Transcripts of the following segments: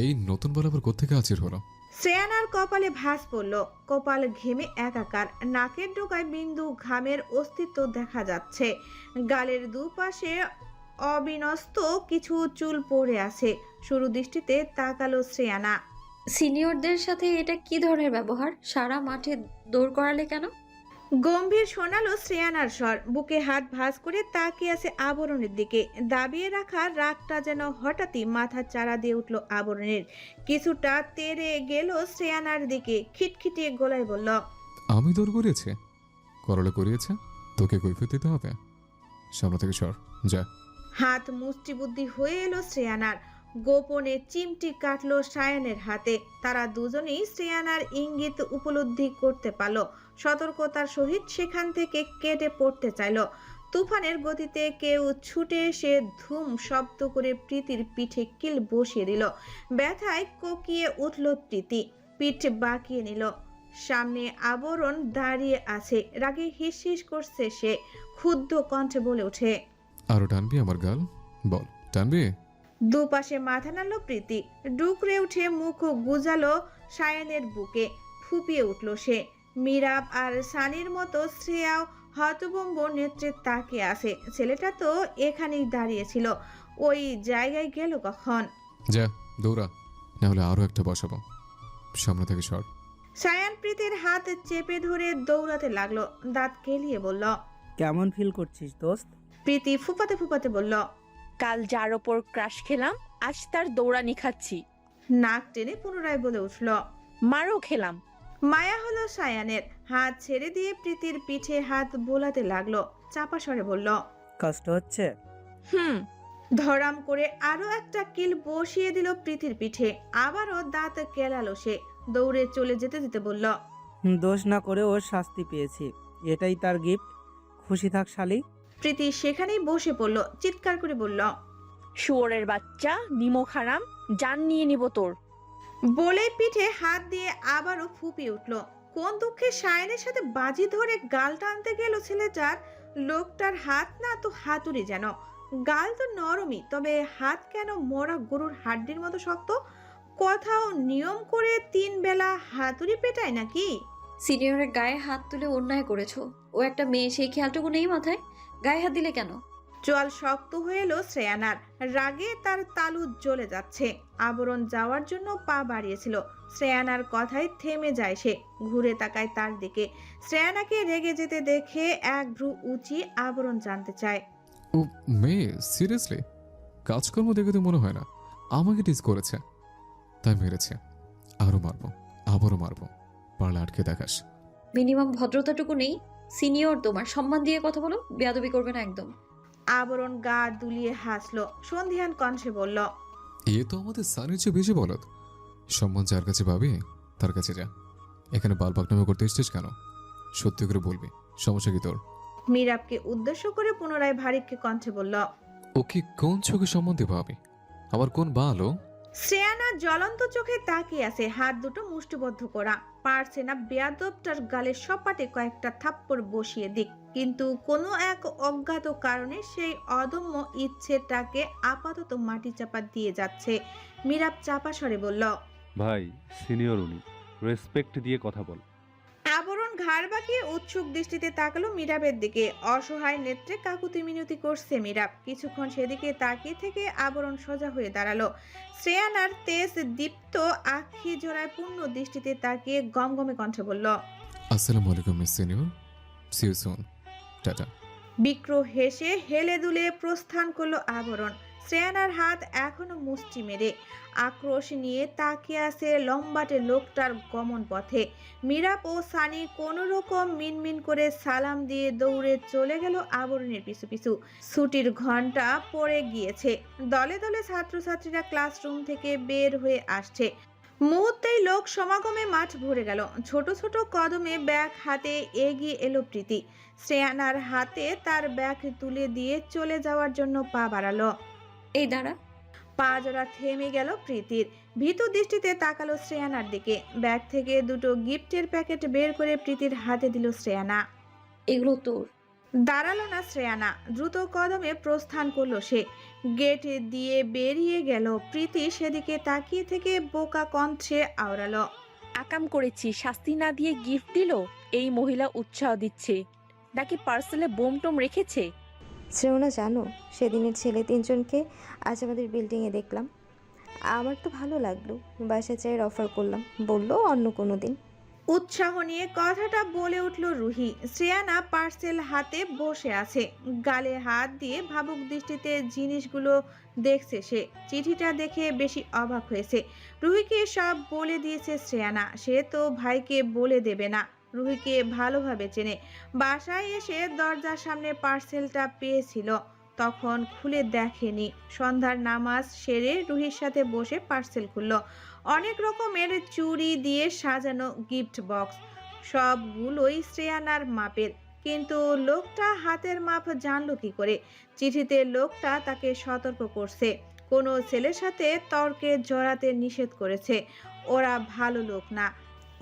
এই নতুন বল আবার কোত্থেকে হাজির হলো? শ্রেয়ানার কপালে ভাঁজ পড়ল। কপাল ঘেমে একাকার, নাকের ডোকায় বিন্দু ঘামের অস্তিত্ব দেখা যাচ্ছে। গালের দুপাশে অবিন্যস্ত কিছু চুল পড়ে আছে। সরু দৃষ্টিতে তাকালো শ্রেয়ানা। সিনিয়রদের সাথে এটা কি ধরনের ব্যবহার? সারা মাঠে দৌড় করালে কেন? গম্ভীর শোনালো শ্রেয়ানার স্বর। বুকে হাত ভাঁজ করে তাকিয়ে আছে আবরণের দিকে। দাবিয়ে রাখা রাগটা যেন হঠাৎই মাথা চারা দিয়ে উঠল আবরণের। কিছুটা তেড়ে গেল শ্রেয়ানার দিকে, খিটখিটিয়ে গলায় বলল, আমি দৌড় করিয়েছে? করলে করিয়েছে, তোকে কৈফিয়ত দিতে হবে। সামনে থেকে সর, যা। হাত মুষ্টিবুদ্ধি হয়ে এলো শ্রেয়ানার। গোপনে চিমটি কাটলো সায়ানের হাতে। তারা দুজনেই শ্রেয়ানার ইঙ্গিত উপলব্ধি করতে পারল। সতর্কতার সহিত সেখান থেকে কেটে পড়তে চাইল। তুফানের গতিতে কেউ ছুটে এসে ধুম শব্দ করে প্রীতির পিঠে কিল বসিয়ে দিল। ব্যথায় কোকিয়ে উঠল প্রীতি, পিঠ বাঁকিয়ে নিল। সামনে আবরণ দাঁড়িয়ে আছে, রাগে হিস হিস করছে সে। ক্ষুব্ধ কণ্ঠে বলে ওঠে, আরো টানবি আমার গাল? বল, টানবি? দুপাশে মাথা নাড়ল প্রীতি। ডুকরে উঠে মুখ গুজালো সায়ানের বুকে। ফুপিয়ে উঠল সে। মীরাব আর সানির মতো শ্রেয়াও হতভম্ব নেত্রে তাকিয়ে আছে। ছেলেটা তো এখানেই দাঁড়িয়েছিল, ওই জায়গায় গেল কখন? যা, দৌড়া, না হলে আরো একটা বসাবো। সামনে থেকে সর। সায়ান প্রীতির হাত চেপে ধরে দৌড়াতে লাগলো। দাঁত কেলিয়ে বলল, কেমন ফিল করছিস দোস্ত? প্রীতি ফুপাতে ফুপাতে বলল, কাল যার ওপর ক্রাশ খেলাম, আজ তার দৌড়ানি খাচ্ছি। নাক টেনে পুনরায় বলে উঠল। মারও খেলাম। মায়া হলো সায়ানের। হাত ছেড়ে দিয়ে প্রীতির পিঠে হাত বোলাতে লাগলো। চাপা স্বরে বলল, কষ্ট হচ্ছে? হুম। ধরাম করে আরো একটা কিল বসিয়ে দিল প্রীতির পিঠে। আবারও দাঁত কেলালো সে। দৌড়ে চলে যেতে যেতে বলল, দোষ না করে ওর শাস্তি পেয়েছি, এটাই তার গিফট। খুশি থাক শালি। প্রীতি সেখানেই বসে পড়ল। চিৎকার করে বলল, শুয়োরের বাচ্চা, নিমক হারাম, জান নিয়ে নিব তোর। বলে পিঠে হাত দিয়ে আবারও ফুপিয়ে উঠল। কোন দুঃখে সায়নের সাথে বাজি ধরে গাল টানতে গেল ছেলেটার। লোকটার হাত না তো হাতুড়ি যেন। গাল তো নরমই, তবে হাত কেন মরা গরুর হাড্ডির মতো শক্ত? কোথাও নিয়ম করে 3 বেলা হাতুড়ি পেটায় নাকি? সিনিয়রের গায়ে হাত তুলে অন্যায় করেছো। ও একটা মেয়ে, সেই খেয়ালটুকু নেই মাথায়? গায়ে হাত দিলে কেন? জল শক্ত হয়ে এলো শ্রেয়ানার। রাগে তার তালু জ্বলে যাচ্ছে। আবরণ যাওয়ার জন্য পা বাড়িয়েছিল। শ্রেয়ানার কথায় থেমে যায় সে। ঘুরে তাকায় তার দিকে। শ্রেয়ানাকে রেগে যেতে দেখে এক ভ্রু উঁচিয়ে আবরণ জানতে চায়, ও মেয়ে, সিরিয়াসলি? কাজকর্ম দেখে তো মনে হয় না। আমাকে টিজ করেছে, তাই মেরেছে। আরো মারবো, আবারও মারবো, পারলে আটকে দেখাস। মিনিমাম ভদ্রতাটুকু নেই? সিনিয়র, তোমার সম্মান দিয়ে কথা বলো, বেয়াদবি করবে না একদম। আবরণ গা দুলিয়ে হাসলো। সন্ধিহান কণ্ঠে বলল, এ তো আমাদের সানির চেয়ে বেশি বলদ। সম্মান যার কাছে পাবি তার কাছে যা। এখানে বাল পাকনামে করতে এসছিস কেন? সত্যি করে বলবি, সমস্যা কি তোর? মীরাবকে উদ্দেশ্য করে পুনরায় ভারিক্কে কণ্ঠে বলল, ওকে কোন চোখে সম্মান দেবো আমি? আবার কোন বাল ও? শ্রেয়ানা জ্বলন্ত চোখে তাকিয়ে আছে, হাত দুটো মুষ্টিবদ্ধ করা। পারছে না বেয়াদবটার গালে সপাটে কয়েকটা থাপ্পড় বসিয়ে দিক। কিন্তু কোনো এক অজ্ঞাত কারণে সেই অদম্য ইচ্ছেটাকে আপাতত মাটি চাপা দিয়ে যাচ্ছে। মীরাব চাপা স্বরে বলল, ভাই, সিনিয়র উনি, রেসপেক্ট দিয়ে কথা বল। আবরণ ঘাড় বাঁকিয়ে উৎসুক দৃষ্টিতে তাকালো মীরাবের দিকে। অসহায় নেত্রে কাকুতি মিনতি করছে মীরাব। কিছুক্ষণ সেদিকে তাকিয়ে থেকে আবরণ সোজা হয়ে দাঁড়ালো। শ্রেয়ানার তেজ দীপ্ত আখি জোড়ায় পূর্ণ দৃষ্টিতে তাকিয়ে গমগমে কণ্ঠে বলল, আসসালামু আলাইকুম miss senior, see you soon, tata. বিক্র হেসে হেলে দুলে প্রস্থান করলো আবরণ। শ্রেয়ানার হাত এখনো মুষ্টি মেরে আক্রোশ নিয়ে তাকিয়ে আছে লম্বাটে লোকটার গমন পথে। মীরাব ও সানি কোনো রকম মিনমিন করে সালাম দিয়ে দৌড়ে চলে গেল আবরণের পিছু পিছু। ছুটির ঘন্টা পড়ে গিয়েছে। দলে দলে ছাত্রছাত্রীরা ক্লাসরুম থেকে বের হয়ে আসছে। মুহূর্তেই লোক সমাগমে মাঠ ভরে গেল। ছোট ছোট কদমে ব্যাগ হাতে এগিয়ে এলো প্রীতি। শ্রেয়ানার হাতে তার ব্যাগ তুলে দিয়ে চলে যাওয়ার জন্য পা বাড়ালো। এই দাঁড়া। পা জোড়া থেমে গেল প্রীতির। ভীতু দৃষ্টিতে তাকালো শ্রেয়ানার দিকে। ব্যাগ থেকে দুটো গিফটের প্যাকেট বের করে প্রীতির হাতে দিল শ্রেয়ানা। এগুলো তোর। দাঁড়ালো না শ্রেয়ানা, দ্রুত কদমে প্রস্থান করলো সে। গেট দিয়ে বেরিয়ে গেল প্রীতি সেদিকে তাকিয়ে থেকে বোকা কণ্ঠে আওড়ালো। আকাম করেছি, শাস্তি না দিয়ে গিফট দিল। এই মহিলা উৎসাহ দিচ্ছে নাকি পার্সেলে বোম টোম রেখেছে? শ্রেয়না জানো, সেদিনের ছেলে তিনজনকে আজ আমাদের বিল্ডিংয়ে দেখলাম। আমার তো ভালো লাগলো, বাসা চায়ের অফার করলাম, বললো অন্য কোনো দিন। উৎসাহ নিয়ে কথাটা বলে উঠল রুহি। শ্রেয়ানা পার্সেল হাতে বসে আছে, গালে হাত দিয়ে ভাবুক দৃষ্টিতে জিনিসগুলো দেখছে সে। চিঠিটা দেখে বেশি অবাক হয়েছে। রুহিকে সব বলে দিয়েছে শ্রেয়ানা, সে তো ভাইকে বলে দেবে না। রুহিকে ভালোভাবে চেনে। বাসায় এসে দরজার সামনে পার্সেলটা পেয়েছিল, তখন খুলে দেখেনি। সন্ধ্যার নামাজ সেরে রুহির সাথে বসে পার্সেল খুলল। অনেক রকমের চুড়ি দিয়ে সাজানো গিফট বক্স, সবগুলোই শ্রেয়ানার মাপের। কিন্তু লোকটা হাতের মাপ জানলো কি করে? চিঠিতে লোকটা তাকে সতর্ক করছে, কোনো ছেলের সাথে তর্কে জড়াতে নিষেধ করেছে। ওরা ভালো লোক না,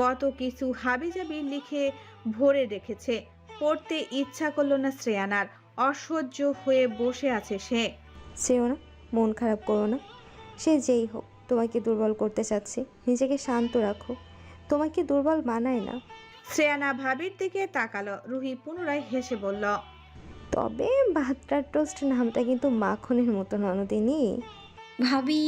কত কিছু হাবিজাবি লিখে ভরে রেখেছে। পড়তে ইচ্ছা করলো না শ্রেয়ানার, অসহ্য হয়ে বসে আছে সে। শ্রেয়না, মন খারাপ করো না। সে যেই হোক, তোমাকে দুর্বল করতে চাচ্ছে। নিজেকে শান্ত রাখো, তোমাকে দুর্বল মানায় না। শ্রেয়ানা ভাবির দিকে তাকালো। রুহি পুনরায় হেসে বলল, তবে বাটার টোস্ট নামটা কিন্তু মাখনের মতো ননদিনী। ভাবি।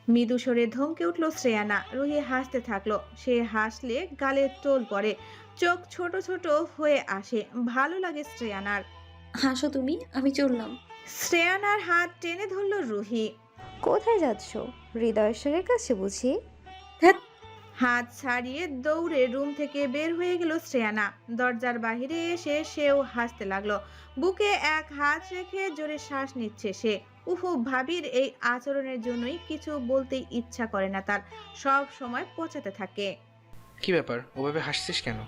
মৃদু স্বরে ধমকে উঠল শ্রেয়ানা। রুহি হাসতে থাকলো। সে হাসলে গালে টোল পড়ে, চোখ ছোট ছোট হয়ে আসে। ভালো লাগে শ্রেয়ানার। হাসো তুমি, আমি চললাম। শ্রেয়ানার হাত টেনে ধরল রুহি। কোথায় যাচ্ছ? হৃদয়েশ্বরের কাছে বুঝি? হাত ছাড়িয়ে দৌড়ে রুম থেকে বের হয়ে গেল শ্রেয়ানা। দরজার বাহিরে এসে সেও হাসতে লাগলো। বুকে এক হাত রেখে জোরে শ্বাস নিচ্ছে সে। উফু, ভাবির এই আচরণের জন্যই কিছু বলতে ইচ্ছা করে না তার, সব সময় পচাতে থাকে। কি ব্যাপার, ওভাবে হাসছিস কেন?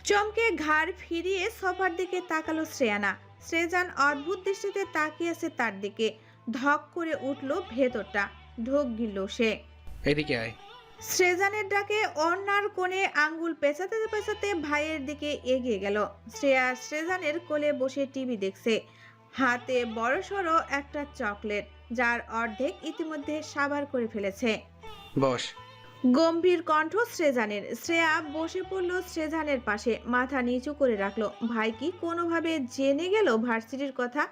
চমকে ঘাড় ফিরিয়ে সোফার দিকে তাকালো শ্রেয়ানা। শ্রেজান অদ্ভুত দৃষ্টিতে তাকিয়ে আছে তার দিকে। ধক করে উঠল ভেতরটা, ঢোক গিলল সে। এদিকে আয়। শ্রেজানের ডাকে অন্যার কোণে আঙ্গুল পেঁচাতে পেঁচাতে ভাইয়ের দিকে এগিয়ে গেল। শ্রেয়া শ্রেজানের কোলে বসে টিভি দেখছে, হাতে বড়সড় একটা চকলেট, যার অর্ধেক ইতিমধ্যে সাবার করে ফেলেছে। বস। গম্ভীর কণ্ঠ শ্রেজানের। শ্রেয়া বসে পড়ল শ্রেজানের পাশে, মাথা নিচু করে রাখলো। ভাই কি কোনোভাবে জেনে গেল ভার্সিটির কথা?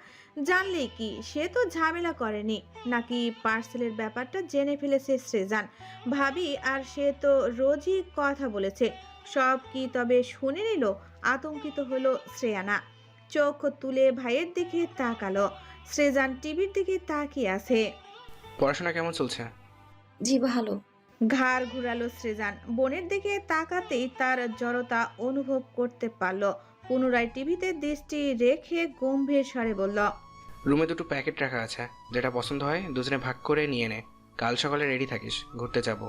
জানলেই কি সে তো ঝামেলা করেনি, নাকি পার্সেলের ব্যাপারটা জেনে ফেলেছে শ্রেজান? ভাবি আর সে তো রোজই কথা বলেছে, সব কি তবে শুনে নিল? আতঙ্কিত হলো শ্রেয়ানা। চোখ তুলে ভাইয়ের দিকে তাকালো। শ্রেজান টিভির দিকে তাকিয়ে আছে। পড়াশোনা কেমন চলছে? জি ভালো। ঘাড় ঘুরালো শ্রেজান। বোনের দিকে তাকাতেই তার জড়তা অনুভব করতে পারল। পুনরায় টিভিতে দৃষ্টি রেখে গম্ভীর স্বরে বলল, রুমে দুটো প্যাকেট রাখা আছে, যেটা পছন্দ হয় দুজনে ভাগ করে নিয়ে নে। কাল সকালে রেডি থাকিস, ঘুরতে যাব।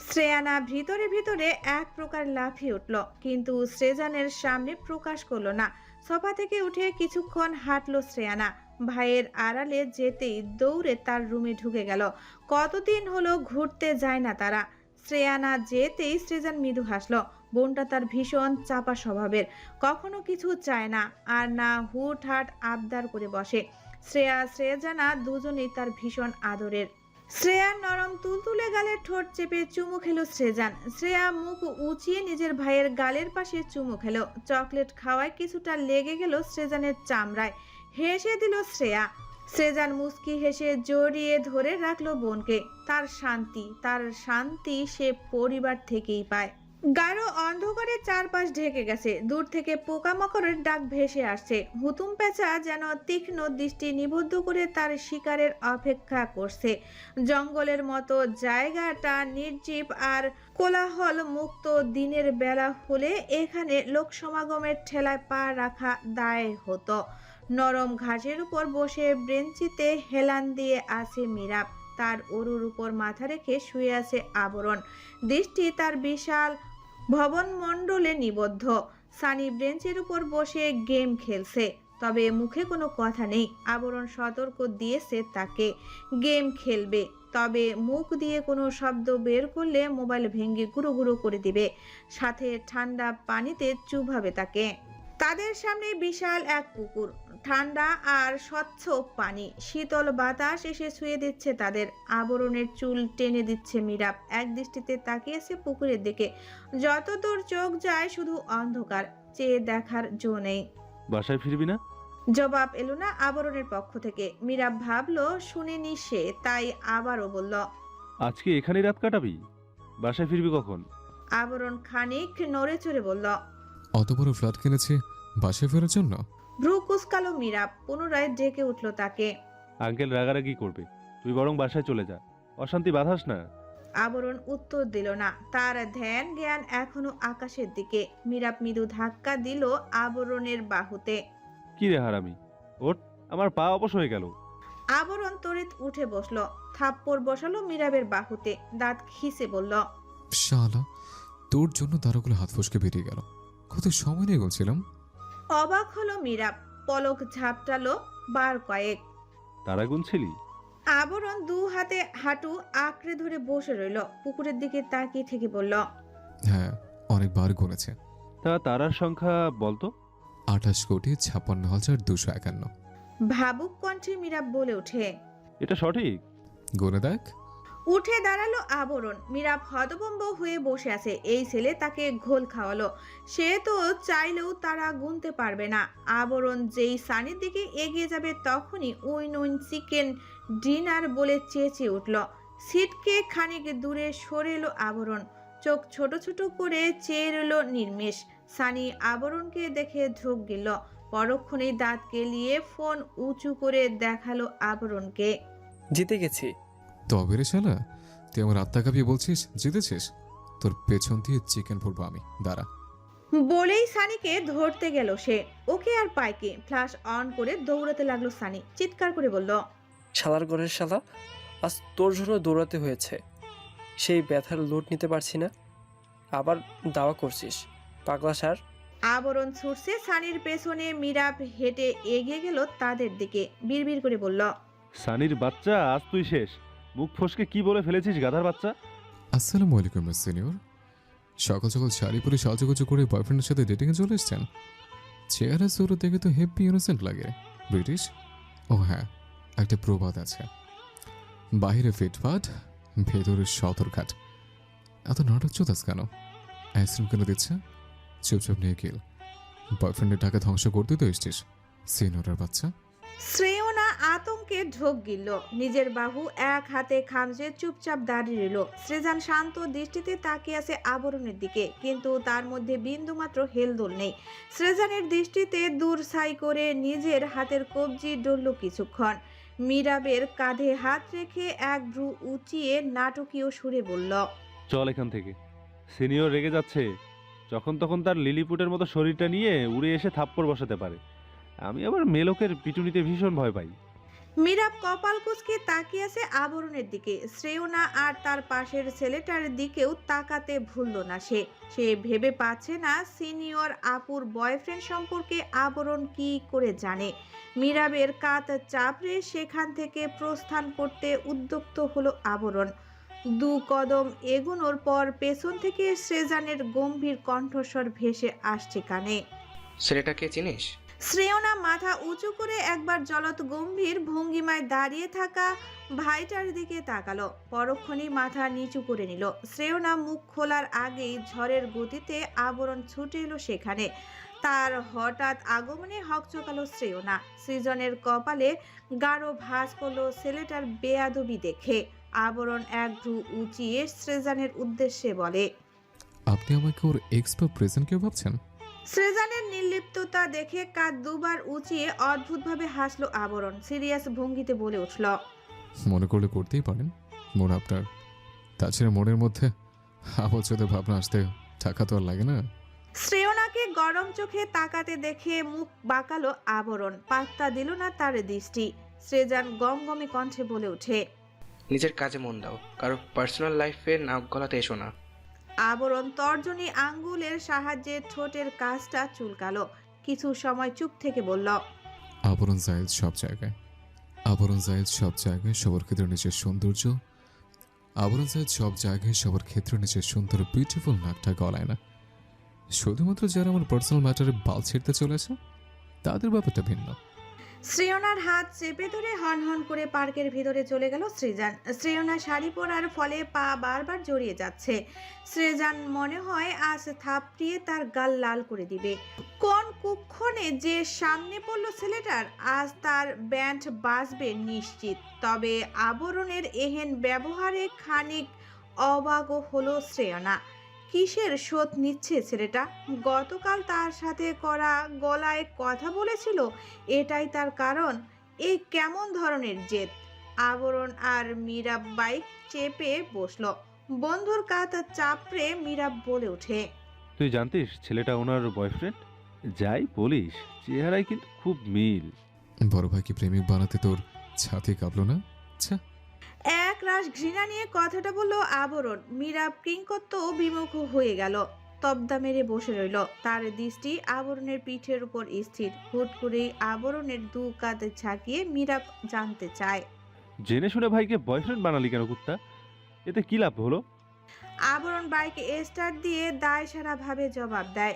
শ্রেয়ানা ভিতরে ভিতরে এক প্রকার লাফিয়ে উঠল, কিন্তু শ্রেজানের সামনে প্রকাশ করলো না। সোফা থেকে উঠে কিছুক্ষণ হাঁটলো শ্রেয়ানা। ভাইয়ের আড়ালে যেতেই দৌড়ে তার রুমে ঢুকে গেল। কতদিন হলো ঘুরতে যায় না তারা। শ্রেয়ানা যেতেই শ্রেজান মৃদু হাসলো। বোনটা তার ভীষণ চাপা স্বভাবের, কখনো কিছু চায় না, আর না হুটহাট আবদার করে বসে। শ্রেজানা দুজনেই তার ভীষণ আদরের। শ্রেয়ার নরম তুলতুলে গালের ঠোঁট চেপে চুমু খেলো শ্রেজান। শ্রেয়া মুখ উঁচিয়ে নিজের ভাইয়ের গালের পাশে চুমু খেলো। চকলেট খাওয়ায় কিছুটা লেগে গেল শ্রেজানের চামড়ায়। হেসে দিল শ্রেয়া। শ্রেজান মুস্কি হেসে জড়িয়ে ধরে রাখলো বোনকে। তার শান্তি সে পরিবার থেকেই পায়। গাঢ় অন্ধকারে চারপাশ ঢেকে গেছে। দূর থেকে পোকামাকড়ের ডাক ভেসে আসছে। হুতুম পেঁচা যেন তীক্ষ্ণ দৃষ্টি নিবদ্ধ করে তার শিকারের অপেক্ষা করছে। জঙ্গলের মতো জায়গাটা নির্জীব আর কোলাহল মুক্ত। দিনের বেলা হলে এখানে লোক সমাগমের ঠেলায় পা রাখা দায় হতো। নরম ঘাসের উপর বসে বেঞ্চিতে হেলান দিয়ে আছে মীরাব। তার অরুর উপর মাথা রেখে শুয়ে আছে আবরণ। দৃষ্টি তার বিশাল ভবন মণ্ডলে নিবদ্ধ। সানি ব্রেঞ্চের উপর বসে গেম খেলছে, তবে মুখে কোনো কথা নেই। আবরণ সতর্ক দিয়েছে তাকে, গেম খেলবে, তবে মুখ দিয়ে কোনো শব্দ বের করলে মোবাইল ভেঙে গুঁড়ো গুঁড়ো করে দিবে, সাথে ঠান্ডা পানিতে চুবাবে তাকে। তাদের সামনে বিশাল এক পুকুর, ঠান্ডা আর স্বচ্ছ পানি, শীতল বাতাস এসে ছুঁয়ে দিচ্ছে তাদের। আবরণের চুল টেনে দিচ্ছে মিরাব, এক দৃষ্টিতে তাকিয়েছে পুকুরের দিকে। যতদূর চোখ যায় শুধু অন্ধকার, চেয়ে দেখার জো নেই। বাসায় ফিরবি না? জবাব এলো না আবরণের পক্ষ থেকে। মিরাব ভাবলো শুনেনি সে, তাই আবারও বলল, আজকে এখানেই রাত কাটাবি? বাসায় ফিরবি কখন? আবরণ খানিক নড়ে চড়ে বলল, অত বড় ফ্ল্যাট কিনেছি বাসায় ফেরার জন্য? ভ্রু কুসকালো মিরাব, পুনরায় ডেকে উঠল তাকে। আঙ্কেল রাগারাগি করবে, তুই বরং বাসায় চলে যা, অশান্তি বাঁধাস না। আবরণ উত্তর দিল না, তার ধ্যান জ্ঞান এখনো আকাশের দিকে। মিরাব মৃদু ধাক্কা দিল আবরণের বাহুতে। কি রে হারামি, ওঠ, আমার পা অবশ হয়ে গেল। আবরণ তড়িৎ উঠে বসলো, থাপ্পড় বসালো মিরাবের বাহুতে, দাঁত খিসে বলল, শালা, তোর জন্য দাঁড়াগুলো হাত ফসকে বেরিয়ে গেল। কত সময় নিয়ে গেছিলাম। অবাক হলো মিরাব, পলক ঝাপটালো বার কয়েক। তারা গুনছিলি? আবরণ দু হাতে হাঁটু আঁকড়ে ধরে বসে রইল, পুকুরের দিকে তাকিয়ে থেকে বলল, হ্যাঁ, অনেকবার গুনেছে। তা তারার সংখ্যা বলতো। 28,56,251। ভাবুক কণ্ঠে মিরাব বলে ওঠে। এটা সঠিক? গুনে দেখ। উঠে দাঁড়ালো আবরণ। মিরাব হতভম্ব হয়ে বসে আছে। এই ছেলে তাকে ঘোল খাওয়ালো, সে তো চাইলেও তারা গুনতে পারবে না। আবরণ যেই সানির দিকে এগিয়ে যাবে তখনই উইন উইন চিকেন ডিনার বলে চেঁচিয়ে উঠল। সিটকে খানিক দূরে সরে এলো আবরণ, চোখ ছোট ছোট করে চেয়ে রইল নির্মেষ। সানি আবরণকে দেখে ঢোক গেল, পরক্ষণেই দাঁত কেলিয়ে ফোন উঁচু করে দেখালো আবরণকে। জিতে গেছি। তবে রে শালা, তুই আমার আত্মা কাঁপিয়ে বলছিস জিতেছিস? তোর পেছন দিয়ে চিকেন ভরবো আমি, দাঁড়া। বলেই সানিকে ধরতে গেল সে। ওকে আর পাইকে ফ্ল্যাশ অন করে দৌড়াতে লাগলো সানি, চিৎকার করে বলল, শালার ঘরের শালা, আজ তোর জন্য দৌড়াতে হয়েছে। সেই ব্যথার লোড নিতে পারছি না, আবার দাওয়া করছিস, পাগলা সার। আবরণ ছুটছে সানির পেছনে। মিরাব হেঁটে এগিয়ে গেল তাদের দিকে, বিড়বিড় করে বলল, সানির বাচ্চা, আজ তুই শেষ। মুখ ফসকে কি বলে ফেলেছিস গাধার বাচ্চা? আসসালামু আলাইকুম সিনিয়র। সকাল সকাল শাড়ি পরে সাজুগুজু করে বয়ফ্রেন্ডের সাথে ডেটিংয়ে চলে এসছেন। চেহারা শুরু দেখে তো হেপি ইনোসেন্ট লাগে। ব্রিটিশ? ও হ্যাঁ, একটা প্রবাদ আছে, বাহিরে ফিটফাট, ভেতরে সতর্ঘাট। এত নাটক চোদাস কেন? আইসক্রিম কেন দিচ্ছে? চুপচাপ নিয়ে গেল। বয়ফ্রেন্ডের টাকা ধ্বংস করতে তো এসছিস, সিনিয়রের বাচ্চা। শ্রেয়না আতঙ্কে ঢোক গিলল, নিজের বাহু এক হাতে খামচে চুপচাপ দাঁড়িয়ে রইল। সৃজন শান্ত দৃষ্টিতে তাকিয়ে আছে আবরণের দিকে, কিন্তু তার মধ্যে বিন্দুমাত্র হেলদোল নেই। সৃজনের দৃষ্টিতে দূর ছাই করে নিজের হাতের কবজি ডলল কিছুক্ষণ। মিরাবের কাঁধে হাত রেখে এক ভ্রু উঁচিয়ে নাটকীয় সুরে বলল, চল এখান থেকে। সিনিয়র রেগে যাচ্ছে, যখন তখন তার লিলিপুটের মতো শরীরটা নিয়ে উড়ে এসে থাপ্পড় বসাতে পারে। আমি আবার মেলোকের পিটুনিতে ভীষণ ভয় পাই। মিরাব কপাল কুঁচকে তাকিয়ে আছে আবরণের দিকে। শ্রেয়না আর তার পাশের ছেলেটার দিকেও তাকাতে ভুলল না সে। সে ভেবে পাচ্ছে না সিনিয়র আপুর বয়ফ্রেন্ড সম্পর্কে আবরণ কি করে জানে। মিরাবের কাঁধ চাপড়ে সেখান থেকে প্রস্থান করতে উদ্যক্ত হলো আবরণ। দু কদম এগোনোর পর পেছন থেকে শ্রেজানের গম্ভীর কণ্ঠস্বর ভেসে আসছে কানে, ছেলেটাকে চিনিস? শ্রেয়না মাথা উঁচু করে একবার জলত গম্ভীর ভঙ্গিমায় দাঁড়িয়ে থাকা ভাইটার দিকে তাকালো, পরক্ষণেই মাথা নিচু করে নিল। শ্রেয়না মুখ খোলার আগেই ঝড়ের গতিতে আবরণ ছুটে এলো সেখানে। তার হঠাৎ আগমনে হকচকালো শ্রেয়না। সৃজনের কপালে গাঢ় ভাঁজ পড়ল ছেলেটার বেয়াদবি দেখে। আবরণ এক ভ্রু উঁচিয়ে সৃজনের উদ্দেশ্যে বলে, আপনি আমাকে ওর এক্স বা প্রেজেন্ট কেউ ভাবছেন? সৃজনের নির্লিপ্ততা দেখে কাঁধ দুবার উঁচিয়ে অদ্ভুতভাবে হাসলো আবরণ। সিরিয়াস ভঙ্গিতে বলে উঠল, মনে করলে করতেই পারেন, মন আপনার। তাছাড়া মনের মধ্যে আবচ্ছতে ভাবনা আসতে টাকা তো আর লাগে না। শ্রেয়নাকে গরম চোখে তাকাতে দেখে মুখ বাঁকালো আবরণ, পাত্তা দিল না তার দৃষ্টি। সৃজন গমগমে কণ্ঠে বলে ওঠে, নিজের কাজে মন দাও, কারো পার্সোনাল লাইফে নাক গলাতে এসো না। আবরণ তর্জনী আঙ্গুলের সাহায্যে ঠোঁটের কাজটা চুলকালো, কিছু সময় চুপ থেকে বলল, আবরণ জায়েজ সব জায়গায়, আবরণ জায়েজ সব জায়গায় সবার ক্ষেত্রে নিজের সৌন্দর্য, আবরণ জায়েজ সব জায়গায় সবার ক্ষেত্রে নিজের সুন্দর বিউটিফুল নাকটা গলায় না। শুধুমাত্র যারা আমার পার্সোনাল ম্যাটারে বাল ছিঁড়তে চলে আসে তাদের ব্যাপারটা ভিন্ন। শ্রেয়নার হাত চেপে ধরে হন হন করে পার্কের ভিতরে চলে গেল সৃজন। শ্রেয়না শাড়ি পরার ফলে পা বারবার জড়িয়ে যাচ্ছে। সৃজন মনে হয় আজ থাপড়িয়ে তার গাল লাল করে দিবে। কোন কুক্ষণে যে সামনে পড়লো ছেলেটার, আজ তার ব্যান্ড বাজবে নিশ্চিত। তবে আবরণের এহেন ব্যবহারে খানিক অবাক হলো শ্রেয়না। কিসের শোধ নিচ্ছে ছেলেটা? গতকাল তার সাথে করা গলায় কথা বলেছিল, এটাই তার কারণ? এই কেমন ধরনের জেদ? আবরণ আর মীরা বাইক চেপে বসলো। বন্ধুর কাঁধ চাপড়ে মীরা বলে ওঠে, তুই জানতিস ছেলেটা ওনার বয়ফ্রেন্ড? যাই বলিস, চেহারায় কিন্তু খুব মিল। বড় ভাইকে প্রেমিক বানাতে তোর ছাতি কাঁপলো না? আচ্ছা, এক রাশ ঘৃণা নিয়ে কথাটা বললো আবরণ। মীরা কিংকর্ত বিমুখ হয়ে গেল, তবদা মেরে বসে রইল। তার দৃষ্টি আবরণের পিঠের উপর স্থির। হুট করেই আবরণের দু কাঁধ ঝাঁকিয়ে মীরা জানতে চায়, জেনে শুনে ভাইকে বয়ফ্রেন্ড বানালি কেন কুত্তা? এতে কি লাভ হলো? আবরণ বাইকে স্টার্ট দিয়ে দায় সারা ভাবে জবাব দেয়,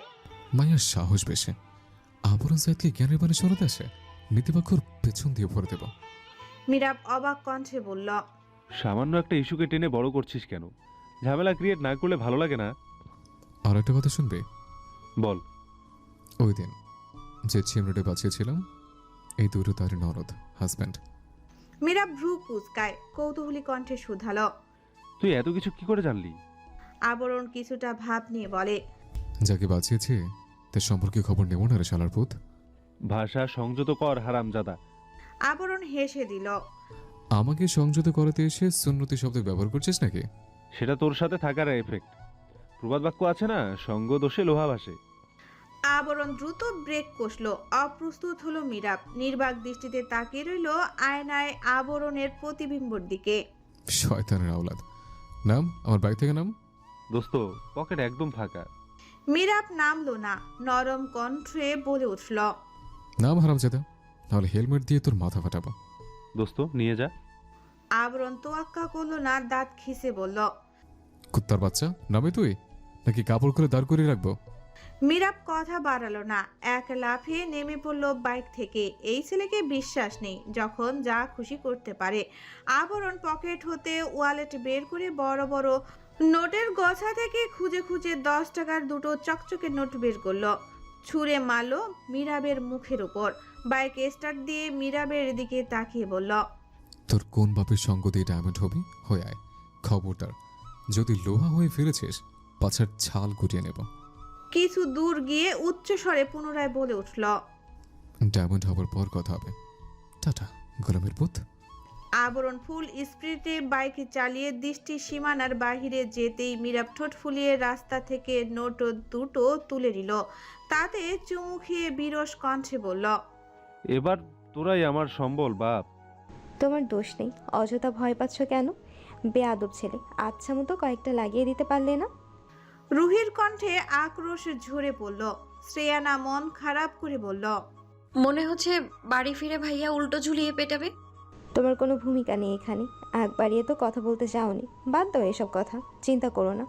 মায়ের সাহস বেশি। আবরণ সাইদকে জ্ঞানের বাণী শোনাতে আসে, নীতিবাক্ষর পেছন দিয়ে ভরে দেব। মীরা অবাক কণ্ঠে বলল, সামান্য একটা ইস্যুকে টেনে বড় করছিস কেন? ঝামেলা ক্রিয়েট না করলে ভালো লাগে না। আর একটা কথা শুনবে? বল। ওই দিন যে চিমড়েটে বাঁচিয়েছিলাম, এই দুটো তার ননদ, হাজব্যান্ড। মীরা ভ্রু কুচকায়, কৌতূহলী কণ্ঠে শুধালো, তুই এত কিছু কি করে জানলি? আবরণ কিছুটা ভাব নিয়ে বলে, যাকে বাঁচিয়েছে তার সম্পর্কে খবর নেব না রে শালার পুত। ভাষা সংযত কর হারামজাদা। আবরণ হেসে দিল, আমাকে সংযত করাতে এসে সুন্নতি শব্দ ব্যবহার করছিস নাকি? সেটা তোর সাথে থাকার এফেক্ট। প্রবাদ বাক্য আছে না, সঙ্গ দোষে লোহা ভাসে। আবরণ দ্রুত ব্রেক কষলো। অপ্রস্তুত হলো মীরা। নির্বাক দৃষ্টিতে তাকিয়ে রইল আয়নায় আবরণের প্রতিবিম্বর দিকে। শয়তানের আওলাদ, নাম, আমার বাইক থেকে নাম। দোস্ত, পকেট একদম ফাঁকা। মীরাব নামলো না, নরম কণ্ঠে বলে উঠল, নাম হারামজাদা, নাহলে হেলমেট দিয়ে তোর মাথা ফাটাবো। দোস্ত নিয়ে যা। আবরণ তোয়াক্কা করলো না, দাঁত খিসে বলল, কুত্তার বাচ্চা, নামে তুই নাকি কাপড় করে দাঁড় করিয়ে রাখবো? মীরাব কথা বাড়ালো না, এক লাফে নেমে পড়ল বাইক থেকে। এই ছেলেকে বিশ্বাস নেই, যখন যা খুশি করতে পারে। আবরণ পকেট হতে ওয়ালেট বের করে বড় বড় নোটের গোছা থেকে খুঁজে খুঁজে 10 টাকার দুটো চকচকে নোট বের করলো। ছুঁড়ে মারলো মীরাবের মুখের উপর। বাইক স্টার্ট দিয়ে মীরাবের দিকে তাকিয়ে বলল, তোর কোন বাপের সঙ্গ দিয়ে ডায়মন্ড হবি? হয়ে আয়, খবরদার যদি লোহা হয়ে ফিরেছিস পাছার ছাল গুটিয়ে নেব। কিছু দূর গিয়ে উচ্চ স্বরে পুনরায় বলে উঠল, ডায়মন্ড হবার পর কথা হবে, টাটা গোলামের পুত। আবরণ ফুল স্পিডে বাইক চালিয়ে দৃষ্টি সীমানার বাহিরে যেতেই মীরাব ঠোঁট ফুলিয়ে রাস্তা থেকে নোট দুটো তুলে নিল। তাতে চুমু খেয়ে বিরস কণ্ঠে বলল, এবার তোরাই আমার সম্বল বাপ। তোমার দোষ নেই, অযথা ভয় পাচ্ছ কেন? বেয়াদব ছেলে, আচ্ছা মতো কয়েকটা লাগিয়ে দিতে পারলে না? রুহির কণ্ঠে আক্রোশ ঝরে পড়ল। শ্রেয়ানা মন খারাপ করে বলল, মনে হচ্ছে বাড়ি ফিরে ভাইয়া উল্টো ঝুলিয়ে পেটাবে। তোমার কোনো ভূমিকা নেই এখানে, আগ বাড়িয়ে তো কথা বলতে যাওনি। বাদ দাও এসব কথা, চিন্তা করো না।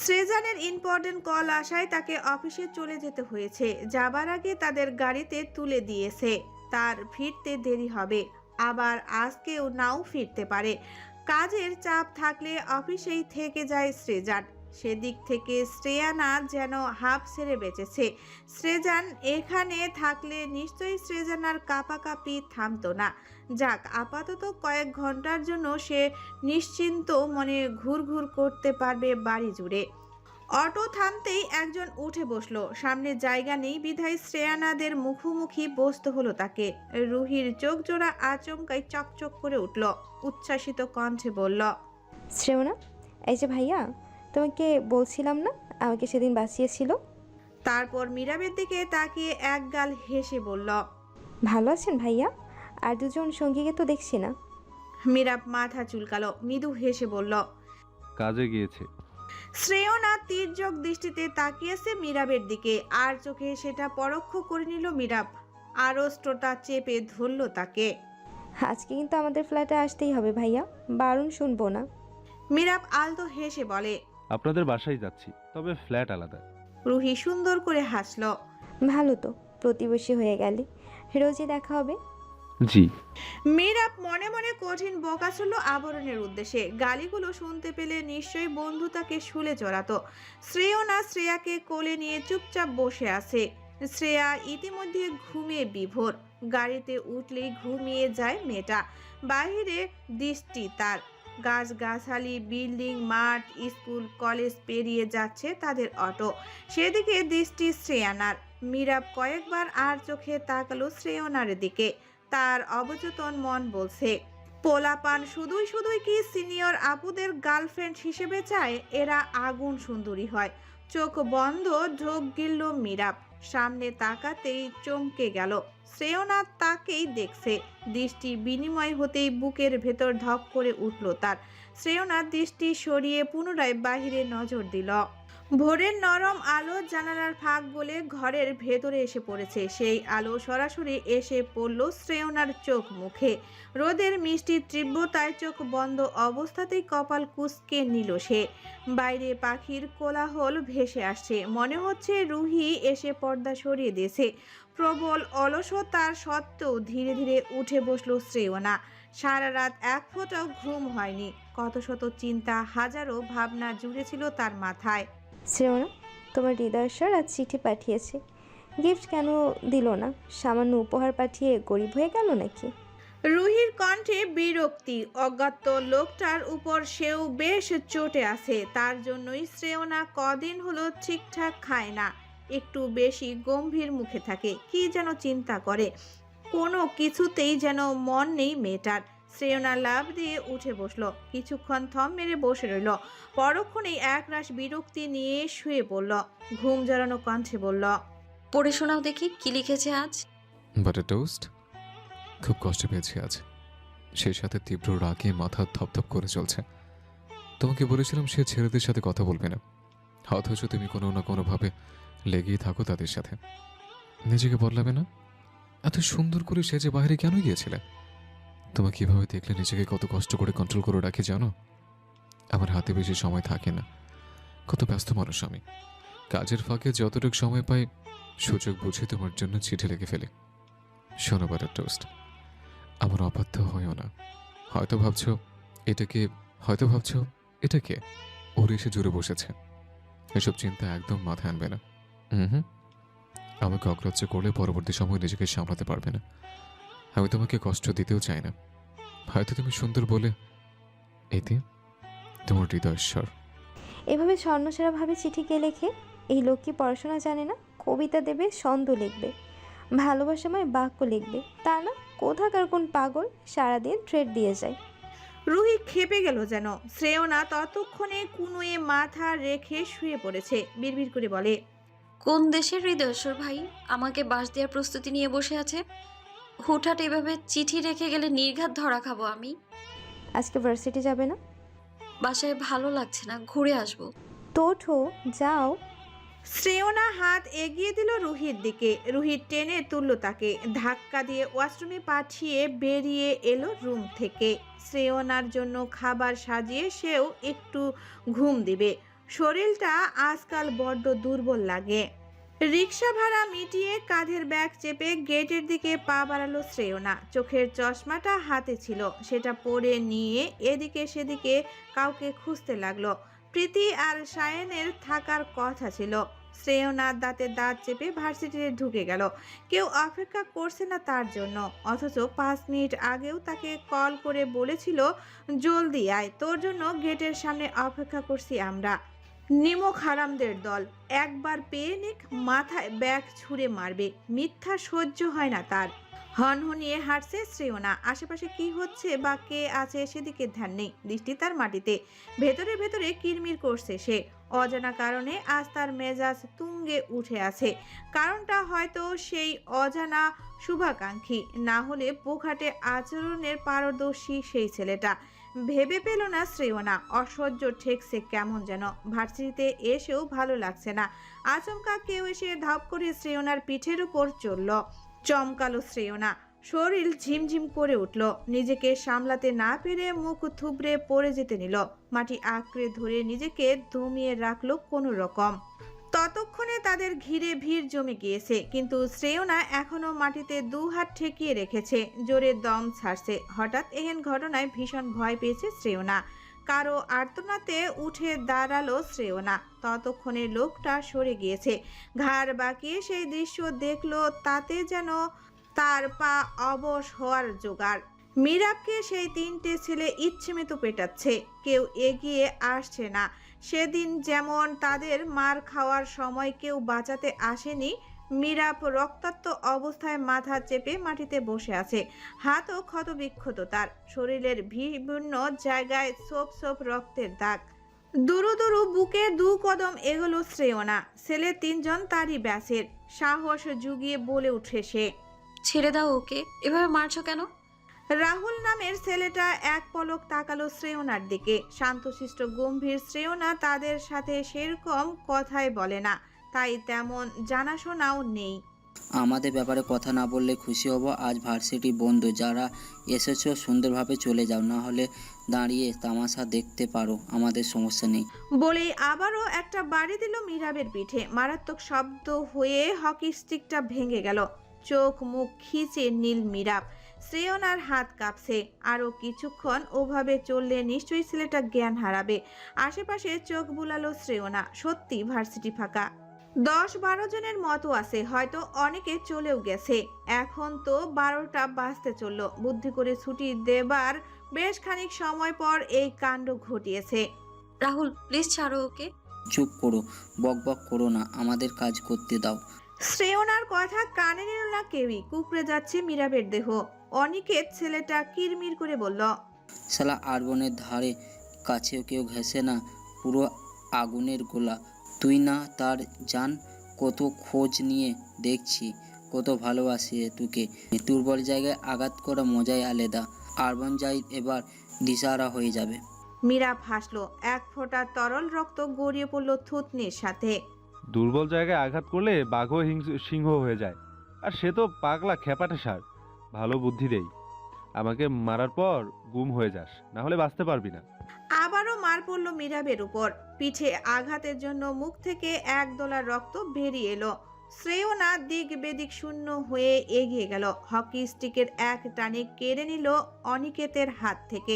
শ্রেজানের ইম্পর্টেন্ট কল আসায় তাকে অফিসে চলে যেতে হয়েছে। যাবার আগে তাদের গাড়িতে তুলে দিয়েছে। তার ফিরতে দেরি হবে, আবার আজকেও নাও ফিরতে পারে। কাজের চাপ থাকলে অফিসেই থেকে যায় শ্রেজান। সেদিক থেকে শ্রেয়ানা যেন হাফ ছেড়ে বেঁচেছে। শ্রেজান এখানে থাকলে নিশ্চয়ই শ্রেজানার কাঁপাকাঁপি থামতো না। যাক, আপাতত কয়েক ঘন্টার জন্য সে নিশ্চিন্ত মনে ঘুরঘুর করতে পারবে বাড়ি জুড়ে। অটো থামতেই একজন উঠে বসলো। সামনে জায়গা নেই বিধায় শ্রেয়ানাদের মুখোমুখি বসতে হলো তাকে। রুহির চোখ জোড়া আচমকাই চকচক করে উঠল। উচ্ছ্বাসিত কণ্ঠে বলল, শ্রেয়না, এই যে ভাইয়া, তোমাকে বলছিলাম না আমাকে সেদিন বাঁচিয়েছিল? তারপর মীরাবের দিকে তাকিয়ে একগাল হেসে বলল, ভালো আছেন ভাইয়া? আর দুজন সঙ্গীকে তো দেখছি না। মীরাব মাথা চুলকালো, মৃদু হেসে বলল, কাজে গিয়েছে। শ্রেয়না তীর্যক দৃষ্টিতে তাকিয়েছে মীরাবের দিকে। আর চোখে সেটা পরোক্ষ করে নিল মীরাব। আড়ষ্টটা চেপে ধরল তাকে। আজকে কিন্তু আমাদের ফ্ল্যাটে আসতেই হবে ভাইয়া, বারণ শুনবো না। মীরাব আলতো হেসে বলে, আপনাদের বাসায় যাচ্ছি, তবে ফ্ল্যাট আলাদা। রুহি সুন্দর করে হাসল। ভালো তো, প্রতিবেশী হয়ে গেলে রোজই দেখা হবে। জি। মীরাব মনে মনে কঠিন বকা ছিল আবরণের উদ্দেশ্যে। গালিগুলো শুনতে পেলে নিশ্চয়ই বন্ধু তাকে শুলে চড়াতো। শ্রেয়না শ্রেয়াকে কোলে নিয়ে চুপচাপ বসে আছে। শ্রেয়া ইতিমধ্যে ঘুমিয়ে বিভোর। গাড়িতে উঠলেই ঘুমিয়ে যায় মেয়েটা। বাহিরে দৃষ্টি তার। গাছগাছালি, বিল্ডিং, মাঠ, স্কুল, কলেজ পেরিয়ে যাচ্ছে তাদের অটো। সেদিকে দৃষ্টি শ্রেয়ানার। মীরাব কয়েকবার আর চোখে তাকালো শ্রেয়নার দিকে। তার অবচেতন মন বলছে, পোলাপান শুধুই শুধুই কি সিনিয়র আপুদের গার্লফ্রেন্ড হিসেবে চায়? এরা আগুন সুন্দরী হয়। চোখ বন্ধ, ঢোক গিলল মীরাব। সামনে তাকাতেই চমকে গেল। শ্রেয়না তাকেই দেখছে। দৃষ্টি বিনিময় হতেই বুকের ভেতর ধপ করে উঠল তার। শ্রেয়না দৃষ্টি সরিয়ে পুনরায় বাহিরে নজর দিল। ভোরের নরম আলো জানালার ফাঁক গলে ঘরের ভেতরে এসে পড়েছে। সেই আলো সরাসরি এসে পড়ল শ্রেয়নার চোখ মুখে। রোদের মিষ্টি তীব্রতায় চোখ বন্ধ অবস্থাতেই কপাল কুঁচকে নিল সে। বাইরে পাখির কোলাহল ভেসে আসছে। মনে হচ্ছে রুহি এসে পর্দা সরিয়ে দিয়েছে। প্রবল অলসতার সত্ত্বেও ধীরে ধীরে উঠে বসলো শ্রেয়না। সারা রাত এক ফোঁটাও ঘুম হয়নি। কত শত চিন্তা, হাজারো ভাবনা জুড়ে ছিল তার মাথায়। শ্রেয়না, তোমার হৃদয়েশ্বর আজ চিঠি পাঠিয়েছে। গিফট কেন দিল না? সামান্য উপহার পাঠিয়ে গরিব হয়ে গেল নাকি? রুহির কণ্ঠে বিরক্তি। অজ্ঞাত লোকটার উপর সেও বেশ চটে আছে। তার জন্যই শ্রেয়না কদিন হলো ঠিকঠাক খায় না। একটু বেশি গম্ভীর মুখে থাকে। কি যেন চিন্তা করে। কোনো কিছুতেই যেন মন নেই মেয়েটার। শ্রেয়না লাফ দিয়ে উঠে বসলো। কিছুক্ষণ থম মেরে বসে রইল। পরক্ষণেই একরাশ বিরক্তি নিয়ে শুয়ে পড়ল। ঘুম জড়ানো কণ্ঠে বলল, পড়ে শোনাও দেখি কি লিখেছে আজ। Butter toast. খুব কষ্ট পেয়েছি আজ। সেই সাথে তীব্র রাগে মাথা থপথপ করে চলছে। তোমাকে বলেছিলাম সে ছেলেদের সাথে কথা বলবে না, অথচ তুমি কোনো না কোনোভাবে লেগেই থাকো তাদের সাথে। নিজেকে বদলাবে না? এত সুন্দর করে সে যে বাইরে কেন গিয়েছিলে? তোমাকে কিভাবে দেখলে নিজেকে কত কষ্ট করে কন্ট্রোল করে রাখি জানো? আমার হাতে বেশি সময় থাকে না। কত ব্যস্ত মানুষ আমি। কাজের ফাঁকে যতটুকু সময় পাই সুযোগ বুঝে তোমার জন্য চিঠি লিখে ফেলি। শোনো বাটার টোস্ট, আমার অবাধ্য হয়েও না। হয়তো ভাবছো এটাকে ওর এসে জুড়ে বসেছে। এসব চিন্তা একদম মাথায় আনবে না। হুম, আমাকে অগ্রাহ্য করলে পরবর্তী সময় নিজেকে সামলাতে পারবে না। আমি তোমাকে কষ্ট দিতেও চাই না। হয়তো তুমি সুন্দর বলে এতে তোমার হৃদয়েশ্বর। এভাবে স্বর্ণসারাভাবে চিঠি কে লেখে? এই লোক কি পড়াশোনা জানে না? কবিতা দেবে, ছন্দ লিখবে, ভালোবাসাময় বাক্য লিখবে। তা না, কোথাকার কোন পাগল সারাদিন থ্রেড দিয়ে যায়। রুহি খেপে গেল যেন। শ্রেয়না ততক্ষণে কুনুয়ে মাথা রেখে শুয়ে পড়েছে। বিড়বিড় করে বলে, কোন দেশের হৃদয়েশ্বর ভাই আমাকে বাস দেওয়ার প্রস্তুতি নিয়ে বসে আছে? হুটহাট এভাবে চিঠি রেখে গেলে নির্ঘাত ধরা খাবো আমি। আজকে ভার্সিটি যাবে না? বাসায় ভালো লাগছে না, ঘুরে আসবো। তোঠো, যাও। শ্রেয়না হাত এগিয়ে দিল রুহির দিকে। রুহি টেনে তুলল তাকে। ধাক্কা দিয়ে ওয়াশরুমে পাঠিয়ে বেরিয়ে এলো রুম থেকে। শ্রেয়নার জন্য খাবার সাজিয়ে সেও একটু ঘুম দিবে। শরীরটা আজকাল বড্ড দুর্বল লাগে। রিক্সা ভাড়া মিটিয়ে কাঁধের ব্যাগ চেপে গেটের দিকে পা বাড়ালো শ্রেয়না। চোখের চশমাটা হাতে ছিল, সেটা পরে নিয়ে এদিকে সেদিকে কাউকে খুঁজতে লাগলো। প্রীতি আর সায়নের থাকার কথা ছিল। শ্রেয়না দাঁতে দাঁত চেপে ভার্সিটিতে ঢুকে গেল। কেউ অপেক্ষা করছে না তার জন্য। অথচ 5 মিনিট আগেও তাকে কল করে বলেছিল, জলদি আয়, তোর জন্য গেটের সামনে অপেক্ষা করছি আমরা। নিমক হারামদের দল। একবার পেয়ে নিক, মাথায় ব্যাগ ছুঁড়ে মারবে। মিথ্যা সহ্য হয় না তার। হনহনিয়ে হাঁটছে শ্রেয়না। আশেপাশে কি হচ্ছে বা কে আছে সেদিকে ধ্যান নেই। দৃষ্টি তার মাটিতে। ভেতরে ভেতরে কিরমির করছে সে। অজানা কারণে আজ তার মেজাজ তুঙ্গে উঠে আছে। কারণটা হয়তো সেই অজানা শুভাকাঙ্ক্ষী, না হলে পোখাটে আচরণের পারদর্শী সেই ছেলেটা। ভেবে পেল না শ্রেয়না। অসহ্য ঠেকছে কেমন যেন। ভার্সিটিতে এসেও ভালো লাগছে না। আচমকা কেউ এসে ধাপ করে শ্রেয়নার পিঠের উপর চলল। চমকালো শ্রেয়না। শরীর ঝিমঝিম করে উঠল। নিজেকে সামলাতে না পেরে মুখ থুবড়ে পড়ে যেতে নিল। মাটি আঁকড়ে ধরে নিজেকে দমিয়ে রাখলো কোনো রকম। ততক্ষণে তাদের ঘিরে ভিড় জমে গিয়েছে, কিন্তু শ্রেয়না এখনো মাটিতে 2 হাত ঠেকিয়ে রেখেছে, জোরে দম ছাড়ছে। হঠাৎ এহেন ঘটনায় ভীষণ ভয় পেয়েছে শ্রেয়না। কারো আর্তনাতে উঠে দাঁড়ালো শ্রেয়না। ততক্ষণে লোকটা সরে গিয়েছে। ঘাড় বাঁকিয়ে সেই দৃশ্য দেখলো, তাতে যেন তার পা অবশ হওয়ার জোগাড়। মিরাবকে সেই 3টে ছেলে ইচ্ছেমতো পেটাচ্ছে, কেউ এগিয়ে আসছে না। সেদিন যেমন তাদের মার খাওয়ার সময় কেউ বাঁচাতে আসেনি, মিরাব রক্তাক্ত অবস্থায় মাথা চেপে মাটিতে বসে আছে। হাতও ক্ষতবিক্ষত, তার শরীরের বিভিন্ন জায়গায় ছোপ ছোপ রক্তের দাগ। দুরু দুরু বুকে 2 কদম এগোলো শ্রেয়না। ছেলে 3জন তারই ব্যাচের। সাহস জুগিয়ে বলে উঠে সে, ছেড়ে দাও ওকে, এভাবে মারছো কেন? রাহুল নামের ছেলেটা এক পলক তাকালো শ্রেয়নার দিকে। শান্তশিষ্ট গম্ভীর শ্রেয়না তাদের সাথে সেরকম কথাই বলে না, তাই তেমন জানাশোনাও নেই। আমাদের ব্যাপারে কথা না বললে খুশি হব। আজ ভার্সিটি বন্ধ, যারা এসেছো সুন্দরভাবে চলে যাও, না হলে দাঁড়িয়ে তামাশা দেখতে পারো, আমাদের সমস্যা নেই। বলেই আবারও একটা বাড়ি দিল মিরাবের পিঠে। মারাত্মক শব্দ হয়ে হকি স্টিকটা ভেঙে গেল। চোখ মুখ খিচে নীল মিরাব। শ্রেয়নার হাত কাঁপছে। আরো কিছুক্ষণ ওভাবে চললে নিশ্চয়ই ছেলেটা জ্ঞান হারাবে। আশেপাশে চোখ বুলালো শ্রেয়না। সত্যি ভার্সিটি ফাঁকা। 10-12 জনের মতো আছে, হয়তো অনেকে চলেও গেছে। এখন তো 12টা বাজতে চললো। বুদ্ধি করে ছুটি দেবার বেশ খানিক সময় পর এই কাণ্ড ঘটিয়েছে। রাহুল প্লিজ ছাড়ো ওকে। চুপ করো, বক বক করো না, আমাদের কাজ করতে দাও। শ্রেয়নার কথা কানে নিল না কেউই। কুকড়ে যাচ্ছে মিরাবের দেহ। অনিকেত ছেলেটা কিরমির করে বলল, শালা আরবনের ধারে কাছেও কেউ ঘেঁষে না, পুরো আগুনের গোলা। তুই না তার জান, কত খোঁজ নিয়ে দেখছি, কত ভালোবাসি তোকে। দুর্বল জায়গায় আঘাত করা মজাই আলাদা। আরবন যাই এবার দিশাহারা হয়ে যাবে। মিরাব হাসলো। এক ফোঁটা তরল রক্ত গড়িয়ে পড়ল থুতনির সাথে। দুর্বল জায়গায় আঘাত করলে বাঘও সিংহ হয়ে যায়, আর সে তো পাগলা খেপাটে সার। ভালো বুদ্ধি দেই, আমাকে মারার পর গুম হয়ে যাস, না হলে বাঁচতে পারবি না। আবারও মার পড়ল মিরাবের উপর। পিঠে আঘাতের জন্য মুখ থেকে একদলা রক্ত বেরিয়ে এলো। শ্রেয়না দিক বেদিক শূন্য হয়ে এগিয়ে গেল। হকি স্টিকের এক টানে কেড়ে নিল অনিকেতের হাত থেকে।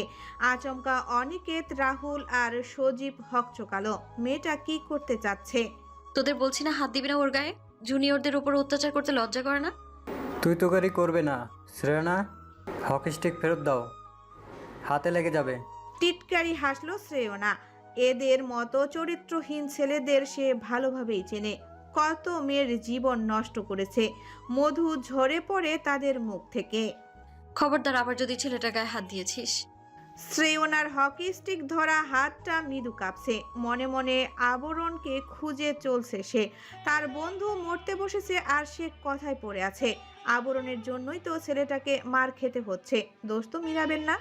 আচমকা অনিকেত, রাহুল আর সজীব হকচকালো। মেয়েটা কি করতে চাচ্ছে? তোদের বলছি না হাত দিবি না ওর গায়ে। জুনিয়রদের উপর অত্যাচার করতে লজ্জা করে না? তুই তো গাড়ি করবে না শ্রেয়না, হকি স্টিক ফেরত দাও, হাতে লেগে যাবে। টিটকারি হাসলো শ্রেয়না। এদের মতো চরিত্রহীন ছেলেদের সে ভালোভাবেই চেনে। কত মেয়ের জীবন নষ্ট করেছে। মধু ঝরে পড়ে তাদের মুখ থেকে। খবরদার আবার যদি ছেলেটার গায়ে হাত দিয়েছিস। শ্রেয়নার হকি স্টিক ধরা হাতটা মৃদু কাঁপছে। মনে মনে আবরণকে খুঁজে চলছে সে। তার বন্ধু মরতে বসেছে আর সে কথায় পড়ে আছে। আবরণের জন্যই তো ছেলেটাকে মার খেতে হচ্ছে। দোষ তো মিরাবেন না।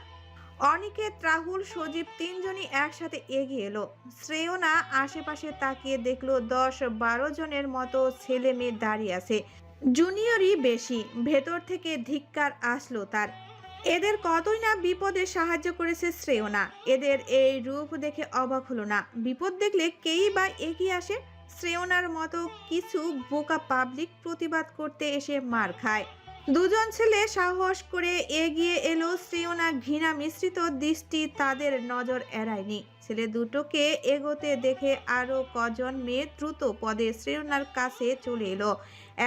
অনিকেত, রাহুল, সজীব 3জনই একসাথে এগিয়ে এলো। শ্রেয়না আশেপাশে তাকিয়ে দেখলো 10-12 জনের মতো ছেলে মেয়ে দাঁড়িয়ে আছে। জুনিয়রই বেশি। ভেতর থেকে ধিক্কার আসলো তার। এদের কতই না বিপদে সাহায্য করেছে শ্রেয়না। এদের এই রূপ দেখে অবাক হলো না। বিপদ দেখলে কেই বা এগিয়ে আসে। শ্রেয়নার মতো কিছু বোকা পাবলিক প্রতিবাদ করতে এসে মার খায়। 2জন ছেলে সাহস করে এগিয়ে এলো। শ্রেয়না ঘৃণা মিশ্রিত দৃষ্টি তাদের নজর এড়ায়নি। ছেলে দুটোকে এগোতে দেখে আরো কজন মেয়ে দ্রুত পদে শ্রেয়নার কাছে চলে এলো।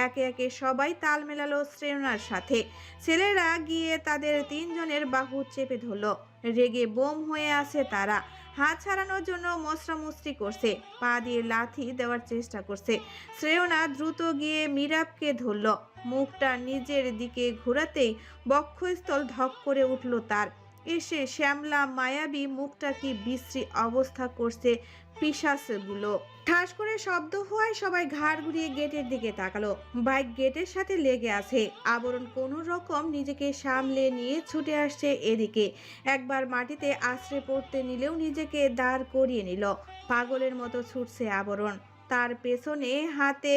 একে একে সবাই তাল মেলালো শ্রেয়নার সাথে। ছেলেরা গিয়ে তাদের 3জনের বাহু চেপে ধরলো। রেগে বোম হয়ে আছে তারা। হাত ছাড়ানোর জন্য মশরামুচড়ি করছে, পা দিয়ে লাথি দেওয়ার চেষ্টা করছে। শ্রেয়না দ্রুত গিয়ে মিরাবকে ধরল। মুখটা নিজের দিকে ঘোরাতেই বক্ষস্থল ধক করে উঠল তার। এসে শ্যামলা মায়াবী মুখটা কি বিশ্রী অবস্থা করছে পিশাচগুলো। ঠাস করে শব্দ হওয়ায় সবাই ঘাড় ঘুরিয়ে গেটের দিকে তাকালো। বাইক গেটের সাথে লেগে আছে। আবরণ কোনো রকম নিজেকে সামলে নিয়ে ছুটে আসছে এদিকে। একবার মাটিতে আছড়ে পড়তে নিলেও নিজেকে দাঁড় করিয়ে নিল। পাগলের মতো ছুটছে আবরণ। তার পেছনে হাতে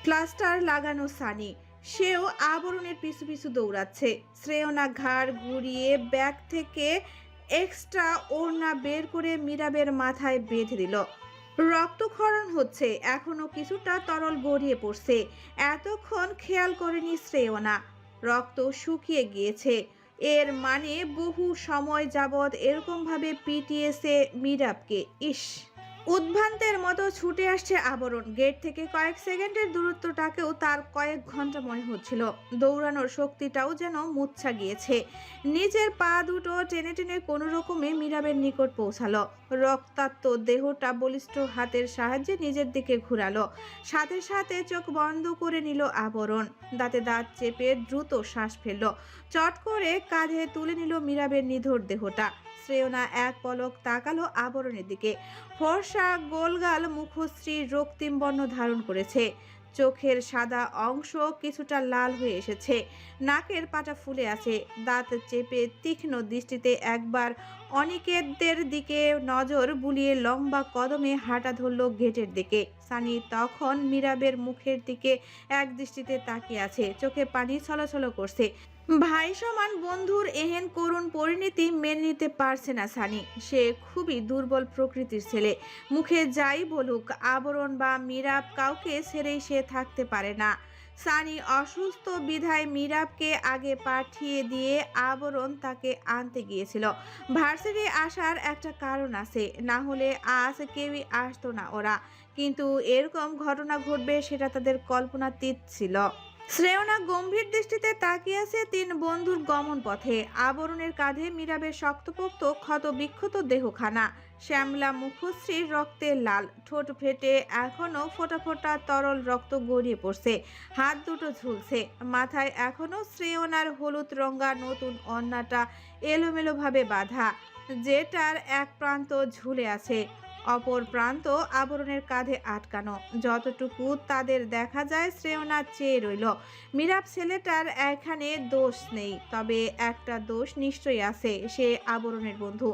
প্লাস্টার লাগানো সানি। সেও আবরণের পিছু পিছু দৌড়াচ্ছে। শ্রেয়না ঘাড় ঘুরিয়ে ব্যাগ থেকে এক্সট্রা ওড়না বের করে মিরাবের মাথায় বেঁধে দিল। রক্তক্ষরণ হচ্ছে, এখনো কিছুটা তরল গড়িয়ে পড়ছে। এতক্ষণ খেয়াল করেনি শ্রেয়না। রক্ত শুকিয়ে গিয়েছে, এর মানে বহু সময় যাবৎ এরকম ভাবে পিটিয়েছে মিরাবকে। ইস! উদ্ভ্রান্তের মতো ছুটে আসছে আবরণ। গেট থেকে কয়েক সেকেন্ডের দূরত্বটাকেও তার কয়েক ঘন্টা মনে হচ্ছিল। দৌড়ানোর শক্তিটাও যেন মূর্ছা গিয়েছে। নিজের পা দুটো টেনে টেনে কোনো রকমে মিরাবের নিকট পৌঁছালো। রক্তাক্ত দেহটা বলিষ্ঠ হাতের সাহায্যে নিজের দিকে ঘুরালো। সাথে সাথে চোখ বন্ধ করে নিল আবরণ। দাঁতে দাঁত চেপে দ্রুত শ্বাস ফেলল। চট করে কাঁধে তুলে নিল মিরাবের নিথর দেহটা। শ্রেয়না এক পলক তাকালো আবরণের দিকে। ফর্সা গোলগাল মুখশ্রী রক্তিম বর্ণ ধারণ করেছে। চোখের সাদা অংশ কিছুটা লাল হয়ে এসেছে। নাকের পাটা ফুলে আছে। দাঁত চেপে তীক্ষ্ণ দৃষ্টিতে একবার অনিকেতদের দিকে নজর বুলিয়ে লম্বা কদমে হাঁটা ধরল গেটের দিকে। সানি তখন মিরাবের মুখের দিকে এক দৃষ্টিতে তাকিয়ে আছে। চোখে পানি ছলছল করছে। ভাই সমান বন্ধুর এহেন করুণ পরিণতি মেনে নিতে পারছে না সানি। সে খুবই দুর্বল প্রকৃতির ছেলে। মুখে যাই বলুক, আবরণ বা মিরাব কাউকে ছেড়েই সে থাকতে পারে না। সানি অসুস্থ বিধায় মিরাবকে আগে পাঠিয়ে দিয়ে আবরণ তাকে আনতে গিয়েছিল। ভার্সিটি আসার একটা কারণ আছে, না হলে আজ কেউই আসতো না ওরা। কিন্তু এরকম ঘটনা ঘটবে সেটা তাদের কল্পনাতীত ছিল। শ্রেয়না গম্ভীর দৃষ্টিতে তাকিয়ে আছে তিন বন্ধুর গমন পথে। আবরণের কাঁধে মিরাবের শক্তপোক্ত ক্ষত বিক্ষত দেহখানা। শ্যামলা মুখশ্রী রক্তে লাল, ঠোঁট ফেটে এখনো ফোঁটা ফোঁটা তরল রক্ত গড়িয়ে পড়ছে। হাত দুটো ঝুলছে। মাথায় এখনো শ্রেয়নার হলুদ রঙা নতুন ওড়নাটা এলোমেলোভাবে বাঁধা, যেটার এক প্রান্ত ঝুলে আছে, অপর প্রান্ত আবরণের কাঁধে আটকানো। যতটুকু তাদের দেখা যায় শ্রেয়না চেয়ে রইল। মিরাব ছেলেটার এখানে দোষ নেই, তবে একটা দোষ নিশ্চয়ই আছে, সে আবরণের বন্ধু।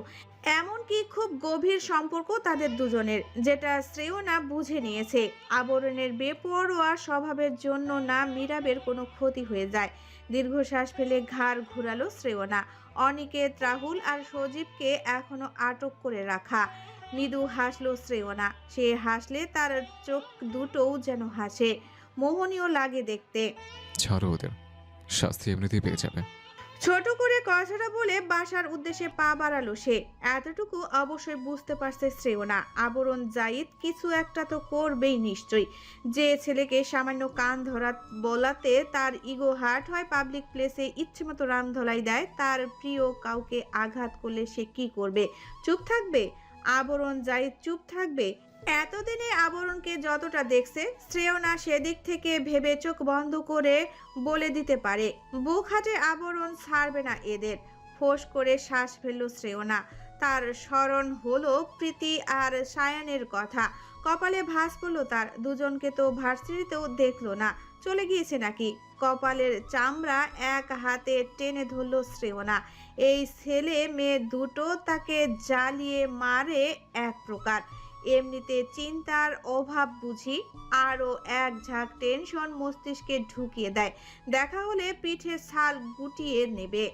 এমনকি খুব গভীর সম্পর্ক তাদের দুজনের, যেটা শ্রেয়না বুঝে নিয়েছে। আবরণের বেপরোয়া স্বভাবের জন্য না মিরাবের কোনো ক্ষতি হয়ে যায়। দীর্ঘশ্বাস ফেলে ঘাড় ঘুরালো শ্রেয়না। অনিকেত, রাহুল আর সজীবকে এখনো আটক করে রাখা। মৃদু হাসলো শ্রেয়না। সে হাসলে তার চোখ দুটোও যেন হাসে। মোহনীয় লাগে দেখতে। ছাড়ো ওদের, শাস্তি এমনিতেই পেয়ে যাবে। ছোট করে কথাটা বলে বাসার উদ্দেশ্যে পা বাড়ালো সে। এতটুকু অবশ্যই বুঝতে পারছে শ্রেয়না, আবরণ জাহিদ কিছু একটা তো করবেই নিশ্চয়ই। যে ছেলেকে সামান্য কান ধরা বলাতে তার ইগো হার্ট হয়, পাবলিক প্লেসে ইচ্ছেমতো রামধলাই দেয়, তার প্রিয় কাউকে আঘাত করলে সে কি করবে? চুপ থাকবে? আবরণ জাহিদ চুপ থাকবে? এতদিনে আবরণকে যতটা দেখছে শ্রেয়না সেদিক থেকে ভেবে চোখ বন্ধ করে বলে দিতে পারে, বুক হাটে আবরণ ছাড়বে না এদের। ফোঁস করে শ্বাস ফেলল শ্রেয়না। তার স্মরণ হলো প্রীতি আর সায়ানের কথা। কপালে ভাঁজ পড়লো তার। দুজনকে তো ভার্সিটিতেও দেখলো না, চলে গিয়েছে নাকি? কপালের চামড়া এক হাতে টেনে ধরল শ্রেয়না। এই ছেলে মেয়ে দুটো তাকে জ্বালিয়ে মারে এক প্রকার। এমনিতে চিন্তার অভাব বুঝি, আরও এক ঝাঁক টেনশন মস্তিষ্কে ঢুকিয়ে দেয়। দেখা হলে পিঠে ছাল গুটিয়ে নেবে।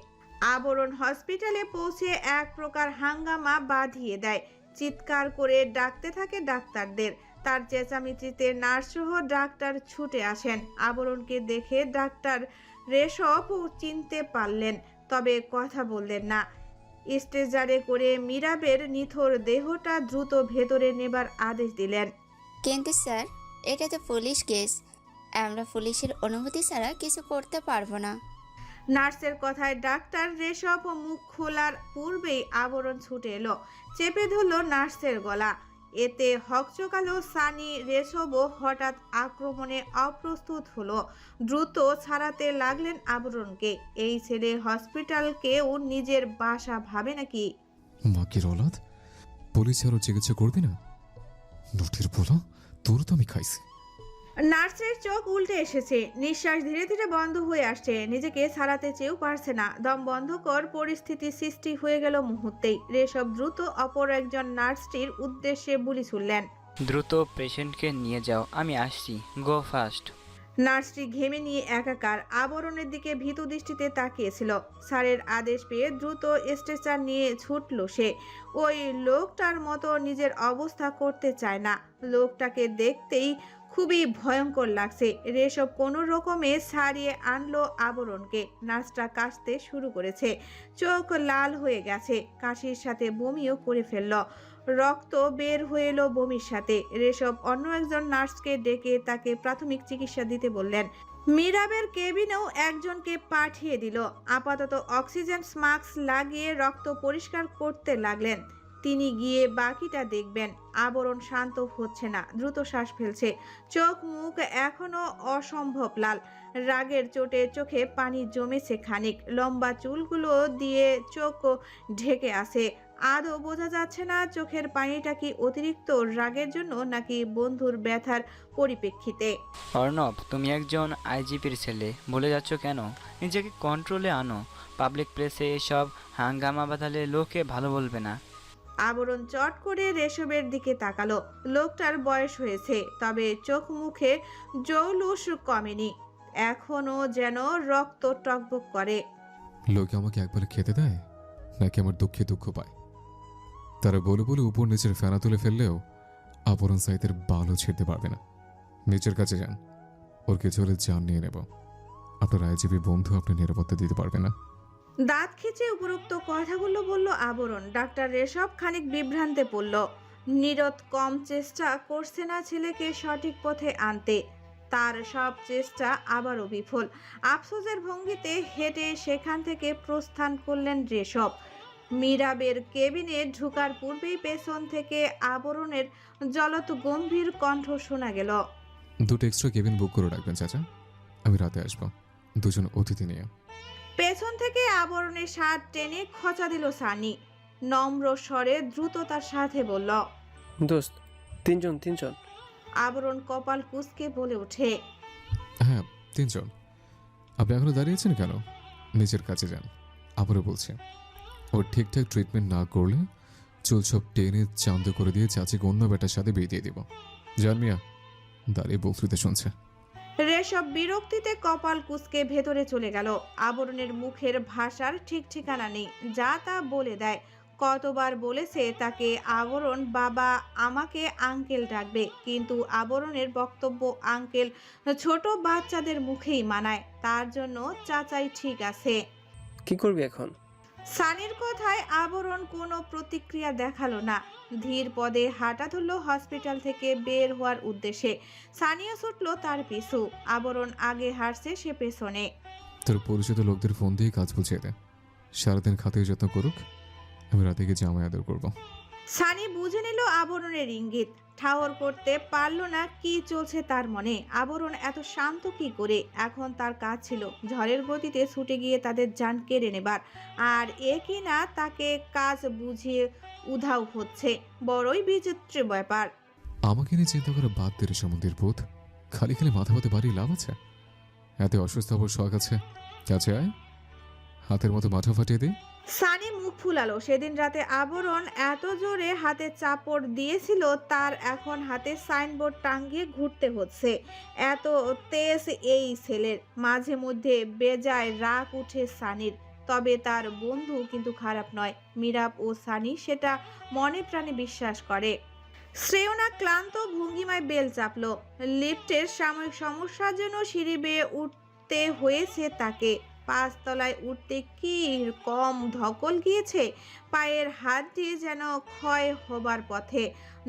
আবরণ হসপিটালে পৌঁছে এক প্রকার হাঙ্গামা বাঁধিয়ে দেয়। চিৎকার করে ডাকতে থাকে ডাক্তারদের। তার চেঁচামেচিতে নার্সসহ ডাক্তার ছুটে আসেন। আবরণকে দেখে ডাক্তার রেশপও চিনতে পারলেন, তবে কথা বললেন না। স্ট্রেচারে করে মিরাবের নিথর দেহটা দ্রুত ভেতরে নেবার আদেশ দিলেন। কিন্তু স্যার, এটা তো পুলিশ কেস, আমরা পুলিশের অনুমতি ছাড়া কিছু করতে পারবো না। নার্সের কথায় ডাক্তার রেশপ মুখ খোলার পূর্বেই আবরণ ছুটে এলো, চেপে ধরল নার্সের গলা। এতে হকচকালো সানি। রেশবও হঠাৎ আক্রমণে অপ্রস্তুত হলো। দ্রুত ছাড়াতে লাগলেন আবরণকে। এই ছেলে হসপিটালকেও নিজের বাসা ভাবে নাকি? মাকির ওলাদ, পুলিশ আরো চিকিৎসা করবি না? নোটের বলো, তোর তো আমি খাইছি। নার্সের চোখ উল্টে এসেছে, নিঃশ্বাস ধীরে ধীরে বন্ধ হয়ে আসছে। নিজেকে ছাড়াতে চেয়েও পারছে না। দম বন্ধকর পরিস্থিতি সৃষ্টি হয়ে গেল মুহূর্তেই। রেশব দ্রুত অপর একজন নার্সটির উদ্দেশ্যে বুলি ছুড়লেন, দ্রুত পেশেন্টকে নিয়ে যাও, আমি আসছি, গো ফাস্ট। নার্সটি ঘেমে নিয়ে একাকার আবরণের দিকে ভীতু দৃষ্টিতে তাকিয়েছিল। স্যারের আদেশ পেয়ে দ্রুত স্ট্রেচার নিয়ে ছুটল সে। ওই লোকটার মতো নিজের অবস্থা করতে চায় না। লোকটাকে দেখতেই খুবই ভয়ঙ্কর লাগছে। রেশব কোনো রকমে ছাড়িয়ে আনলো আবরণকে। নার্সটা কাশতে শুরু করেছে, চোখ লাল হয়ে গেছে, কাশির সাথে বমিও করে ফেলল। রক্ত বের হয়ে এলো বমির সাথে। রেশব অন্য একজন নার্সকে ডেকে তাকে প্রাথমিক চিকিৎসা দিতে বললেন। মিরাবের কেবিনেও একজনকে পাঠিয়ে দিল। আপাতত অক্সিজেন মাস্ক লাগিয়ে রক্ত পরিষ্কার করতে লাগলেন। তিনি গিয়ে বাকিটা দেখবেন। আবরণ শান্ত হচ্ছে না, দ্রুত শ্বাস ফেলছে, চোখ মুখ এখনো অসম্ভব লাল। রাগের চোটে চোখে পানি জমেছে খানিক। লম্বা চুলগুলো দিয়ে চোখ ঢেকে আছে। আদৌ বোঝা যাচ্ছে না চোখের পানিটা কি অতিরিক্ত রাগের জন্য নাকি বন্ধুর ব্যথার পরিপ্রেক্ষিতে। অর্ণব, তুমি একজন আইজিপির ছেলে, ভুলে যাচ্ছ কেন? নিজেকে কন্ট্রোলে আনো। পাবলিক প্লেসে এসব হাঙ্গামা বাঁধালে লোকে ভালো বলবে না। আবরণ চট করে রেশবের দিকে তাকালো। লোকটার বয়স হয়েছে, তবে চোখ মুখে জৌলুস কমেনি, এখনো যেন রক্ত টকবক করে। লোকে আমাকে একবার খেতে দেয় নাকি আমার দুঃখে দুঃখ পায়? তারা বলে বলে উপর নিচের ফেনা তুলে ফেললেও আবরণ সাইতের বালও ছিঁড়তে পারবে না। নিচের কাছে যান, ওর কিছু হলে জান নিয়ে নেব। আপনার আইজিপি বন্ধু আপনার নিরাপত্তা দিতে পারবে না। দাঁত খিচে উপরোক্ত কথাগুলো বলল আবরণ। ডাক্তার রেশব খানিক বিভ্রান্তে পড়ল। নীরদ কম চেষ্টা করছে না ছেলেকে সঠিক পথে আনতে। তার সব চেষ্টা আবারও বিফল। আফসোসের ভঙ্গিতে হেঁটে সেখান থেকে প্রস্থান করলেন রেশব। মিরাবের কেবিনে ঢুকার পূর্বেই পেছন থেকে আবরণের জলত গম্ভীর কণ্ঠ শোনা গেল। দুটো এক্সট্রা কেবিন বুক করে রাখবেন চাচা, আমি রাতে আসবো দুজন অতিথি নিয়ে। পেছন থেকে আবরণের শার্ট টেনে খোঁচা দিল সানি। নম্র স্বরে দ্রুততার সাথে বলল, দোস্ত, তিনজন। আবরণ কপাল কুঁচকে বলে ওঠে, হ্যাঁ 3 জন। আপনি এখনো দাঁড়িয়েছেন কেন? নিজের কাছে যান। আবারও বলছি, ওর ঠিকঠাক ট্রিটমেন্ট না করলে চুল সব টেনে চান্দ করে দিয়ে চাচিকে অন্য বেটার সাথে বিয়ে দিয়ে দিব। জান মিয়া দাঁড়িয়ে বক্তৃতা শুনছে। রেশব বিরক্তিতে কপাল কুঁচকে ভেতরে চলে গেল। আবরণের মুখের ভাষার ঠিক ঠিকানা নেই, যা তা বলে দেয়। কতবার বলেছে তাকে আবরণ বাবা, আমাকে আঙ্কেল ডাকবে, কিন্তু আবরণের বক্তব্য আঙ্কেল ছোট বাচ্চাদের মুখেই মানায়। তার জন্য চাচাই ঠিক আছে। কি করবি এখন? সানির কথায় আবরণ কোনো প্রতিক্রিয়া দেখালো না। ধীর পদে হাঁটা ধরল হসপিটাল থেকে বের হওয়ার উদ্দেশ্যে। সানিও ছুটল তার পিছু। আবরণ আগে হাঁটছে, সে পেছনে। তোর পরিচিত লোকদের ফোন দিয়ে কাজ বুঝিয়ে দে, সারাদিন খাতে যত্ন করুক, আমি রাতে গিয়ে জামাই আদর করবো। সানি বুঝে নিল আবরণের ইঙ্গিত। ঠাওর করতে পারল না কি চলছে তার মনে। আবরণ এত শান্ত কি করে? এখন তার কাজ ছিল ঝড়ের গতিতে ছুটে গিয়ে তাদের জান কেড়ে নেবার। আর এ কি না তাকে কাজ বুঝিয়ে উধাও হচ্ছে। বড়ই বিচিত্র ব্যাপার। আমাকে নিয়ে চিন্তা করে বাদ দে রে সমুদ্রের বোধ। খালি খালি মাথা পাতে বাড়ি লাভ আছে? এত অসুস্থ হবার শখ আছে? কাছে আয়, হাতের মতো মাথা ফাটিয়ে দে। সানি মুখ ফুলালো। সেদিন রাতে আবরণ এত জোরে হাতে চাপড় দিয়েছিল, তার এখন হাতে সাইনবোর্ড টাঙ্গিয়ে ঘুরতে হচ্ছে। এত তেজ এই ছেলের। মাঝে মধ্যে বেজায় রাগ উঠে সানির। তবে তার বন্ধু কিন্তু খারাপ নয়। মিরাব ও সানি সেটা মনে প্রাণে বিশ্বাস করে। শ্রেয়না ক্লান্ত ভঙ্গিমায় বেল চাপলো। লিফটের সাময়িক সমস্যার জন্য সিঁড়ি বেয়ে উঠতে হয়েছে তাকে। 5 তলায় উঠতে কি কম ধকল গিয়েছে। পায়ের হাতটি যেন ক্ষয় হবার পথে।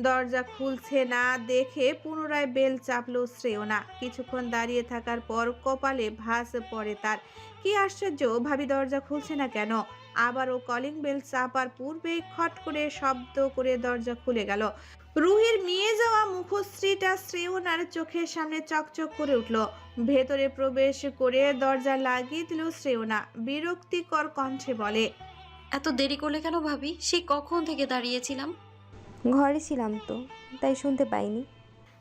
দরজা খুলছে না দেখে পুনরায় বেল চাপলো শ্রেয়না। কিছুক্ষণ দাঁড়িয়ে থাকার পর কপালে ভাঁজ পড়ে তার। কি আশ্চর্য, ভাবি দরজা খুলছে না কেন? আবারও কলিং বেল চাপার পূর্বেই খট করে শব্দ করে দরজা খুলে গেল। রুহির মিয়ে যাওয়া মুখশ্রীটা শ্রেয়নার চোখের সামনে চকচক করে উঠল। ভেতরে প্রবেশ করে দরজা লাগিয়ে দিল শ্রেয়না। বিরক্তিকর কণ্ঠে বলে, এত দেরি করলে কেন ভাবি? সেই কখন থেকে দাঁড়িয়েছিলাম। ঘরে ছিলাম তো, তাই শুনতে পাইনি।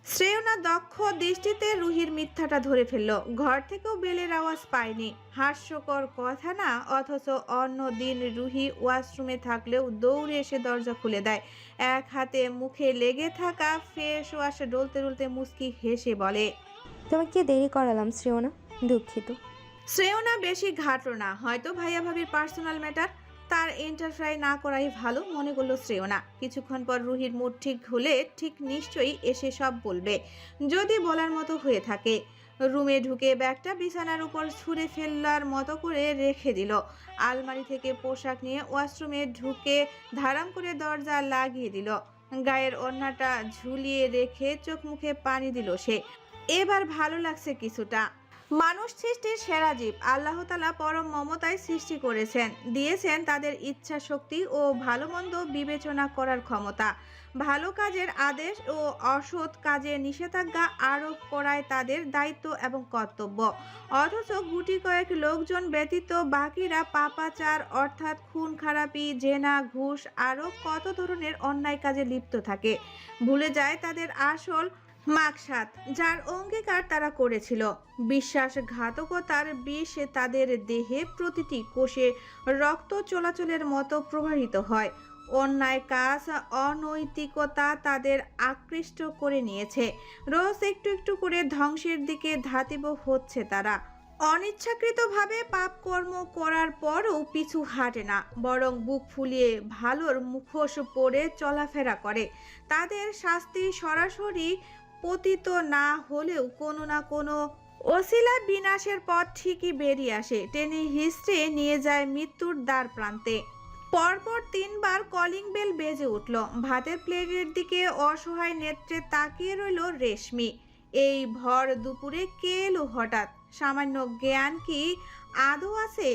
শ্রেয়না দক্ষ দৃষ্টিতে রুহির মিথ্যাটা ধরে ফেলল। ঘর থেকেও বেলের আওয়াজ পায়নি। হাস্যকর কথা না, অথচ অন্য দিন রুহি ওয়াশরুমে থাকলেও দৌড়ে এসে দরজা খুলে দেয়। এক হাতে মুখে লেগে থাকা ফেস ওয়াশ ডলতে ডলতে মুচকি হেসে বলে, তোমাকে দেরি করালাম শ্রেয়না, দুঃখিত। শ্রেয়না বেশি ঘাটল না, হয়তো ভাইয়া ভাবির পার্সোনাল ম্যাটার, তার এন্টারফাই না করাই ভালো মনে করলো শ্রেয়না। কিছুক্ষণ পর রুহির মুড ঠিক হলে ঠিক নিশ্চয়ই এসে সব বলবে, যদি বলার মতো হয়ে থাকে। রুমে ঢুকে ব্যাগটা বিছানার উপর ছুঁড়ে ফেলার মতো করে রেখে দিল। আলমারি থেকে পোশাক নিয়ে ওয়াশরুমে ঢুকে ধারাম করে দরজা লাগিয়ে দিল। গায়ের ওড়নাটা ঝুলিয়ে রেখে চোখ মুখে পানি দিল সে। এবার ভালো লাগছে কিছুটা। মানুষ সৃষ্টির সেরা জীব, আল্লাহ তাআলা পরম মমতায় সৃষ্টি করেছেন, দিয়েছেন তাদের ইচ্ছা শক্তি ও ভালো মন্দ বিবেচনা করার ক্ষমতা। ভালো কাজের আদেশ ও অসৎ কাজের নিষেধাজ্ঞা আরোপ করায় তাদের দায়িত্ব এবং কর্তব্য। অথচ গুটি কয়েক লোকজন ব্যতীত বাকিরা পাপাচার অর্থাৎ খুন খারাপি, জেনা, ঘুষ আরও কত ধরনের অন্যায় কাজে লিপ্ত থাকে। ভুলে যায় তাদের আসল মাকসাদ, যার অঙ্গীকার তারা করেছিল। বিশ্বাসঘাতকতার বিষ তাদের দেহে প্রতিটি কোষে রক্ত চলাচলের মতো প্রবাহিত হয়। অন্যায় কাজ, অনৈতিকতা তাদের আকৃষ্ট করে নিয়েছে। রোজ একটু একটু করে ধ্বংসের দিকে ধাতিব হচ্ছে তারা। অনিচ্ছাকৃতভাবে পাপ কর্ম করার পরও পিছু হাঁটে না, বরং বুক ফুলিয়ে ভালোর মুখোশ পরে চলাফেরা করে। তাদের শাস্তি সরাসরি পতিত না হলেও কোনো না কোনো অছিলা বিনাশের পথ ঠিকই বেরিয়ে আসে, টেনে হিস্ট্রে নিয়ে যায় মৃত্যুর দ্বার প্রান্তে। পরপর 3 বার কলিং বেল বেজে উঠল। ভাতের প্লেটের দিকে অসহায় নেত্রে তাকিয়ে রইল রেশমি। এই ভর দুপুরে কে এলো হঠাৎ? সামান্য জ্ঞান কি আদৌ আছে?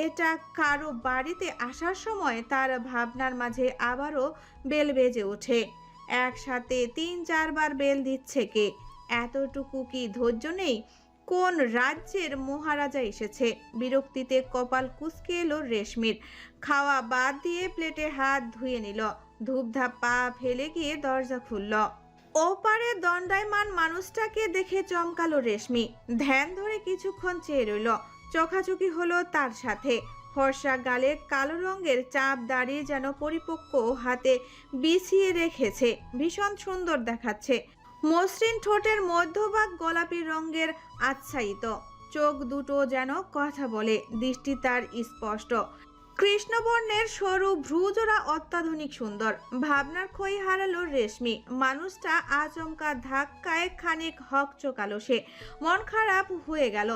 এটা কারো বাড়িতে আসার সময় তার ভাবনার মাঝে আবারও বেল বেজে ওঠে। একসাথে 3-4 বার বেল দিচ্ছে কে? এতটুকু কি ধৈর্য নেই? কোন রাজ্যের মহারাজা এসেছে? বিরক্তিতে কপাল কুঁচকে এলো রেশমির। খাওয়া বাদ দিয়ে প্লেটে হাত ধুয়ে নিল। ধূপধাপ পা ফেলে গিয়ে দরজা খুলল। ওপারে দণ্ডায়মান মানুষটাকে দেখে চমকালো রেশমি। ধ্যান ধরে কিছুক্ষণ চেয়ে রইল। চোখাচোখি হলো তার সাথে। ফর্সা গালে কালো রঙের চাপ দাড়ি যেন পরিপক্ক হাতে বিছিয়ে রেখেছে, ভীষণ সুন্দর দেখাচ্ছে। মসৃণ ঠোঁটের মধ্যভাগ গোলাপি রঙের আচ্ছায়িত, চোখ দুটো যেন কথা বলে, দৃষ্টি তার স্পষ্ট। কৃষ্ণবর্ণের সরু ভ্রুজোড়া অত্যাধুনিক সুন্দর। ভাবনার খই হারালো রেশমি। মানুষটা আচমকা ধাক্কায় খানিক হকচকালো সে। মন খারাপ হয়ে গেল।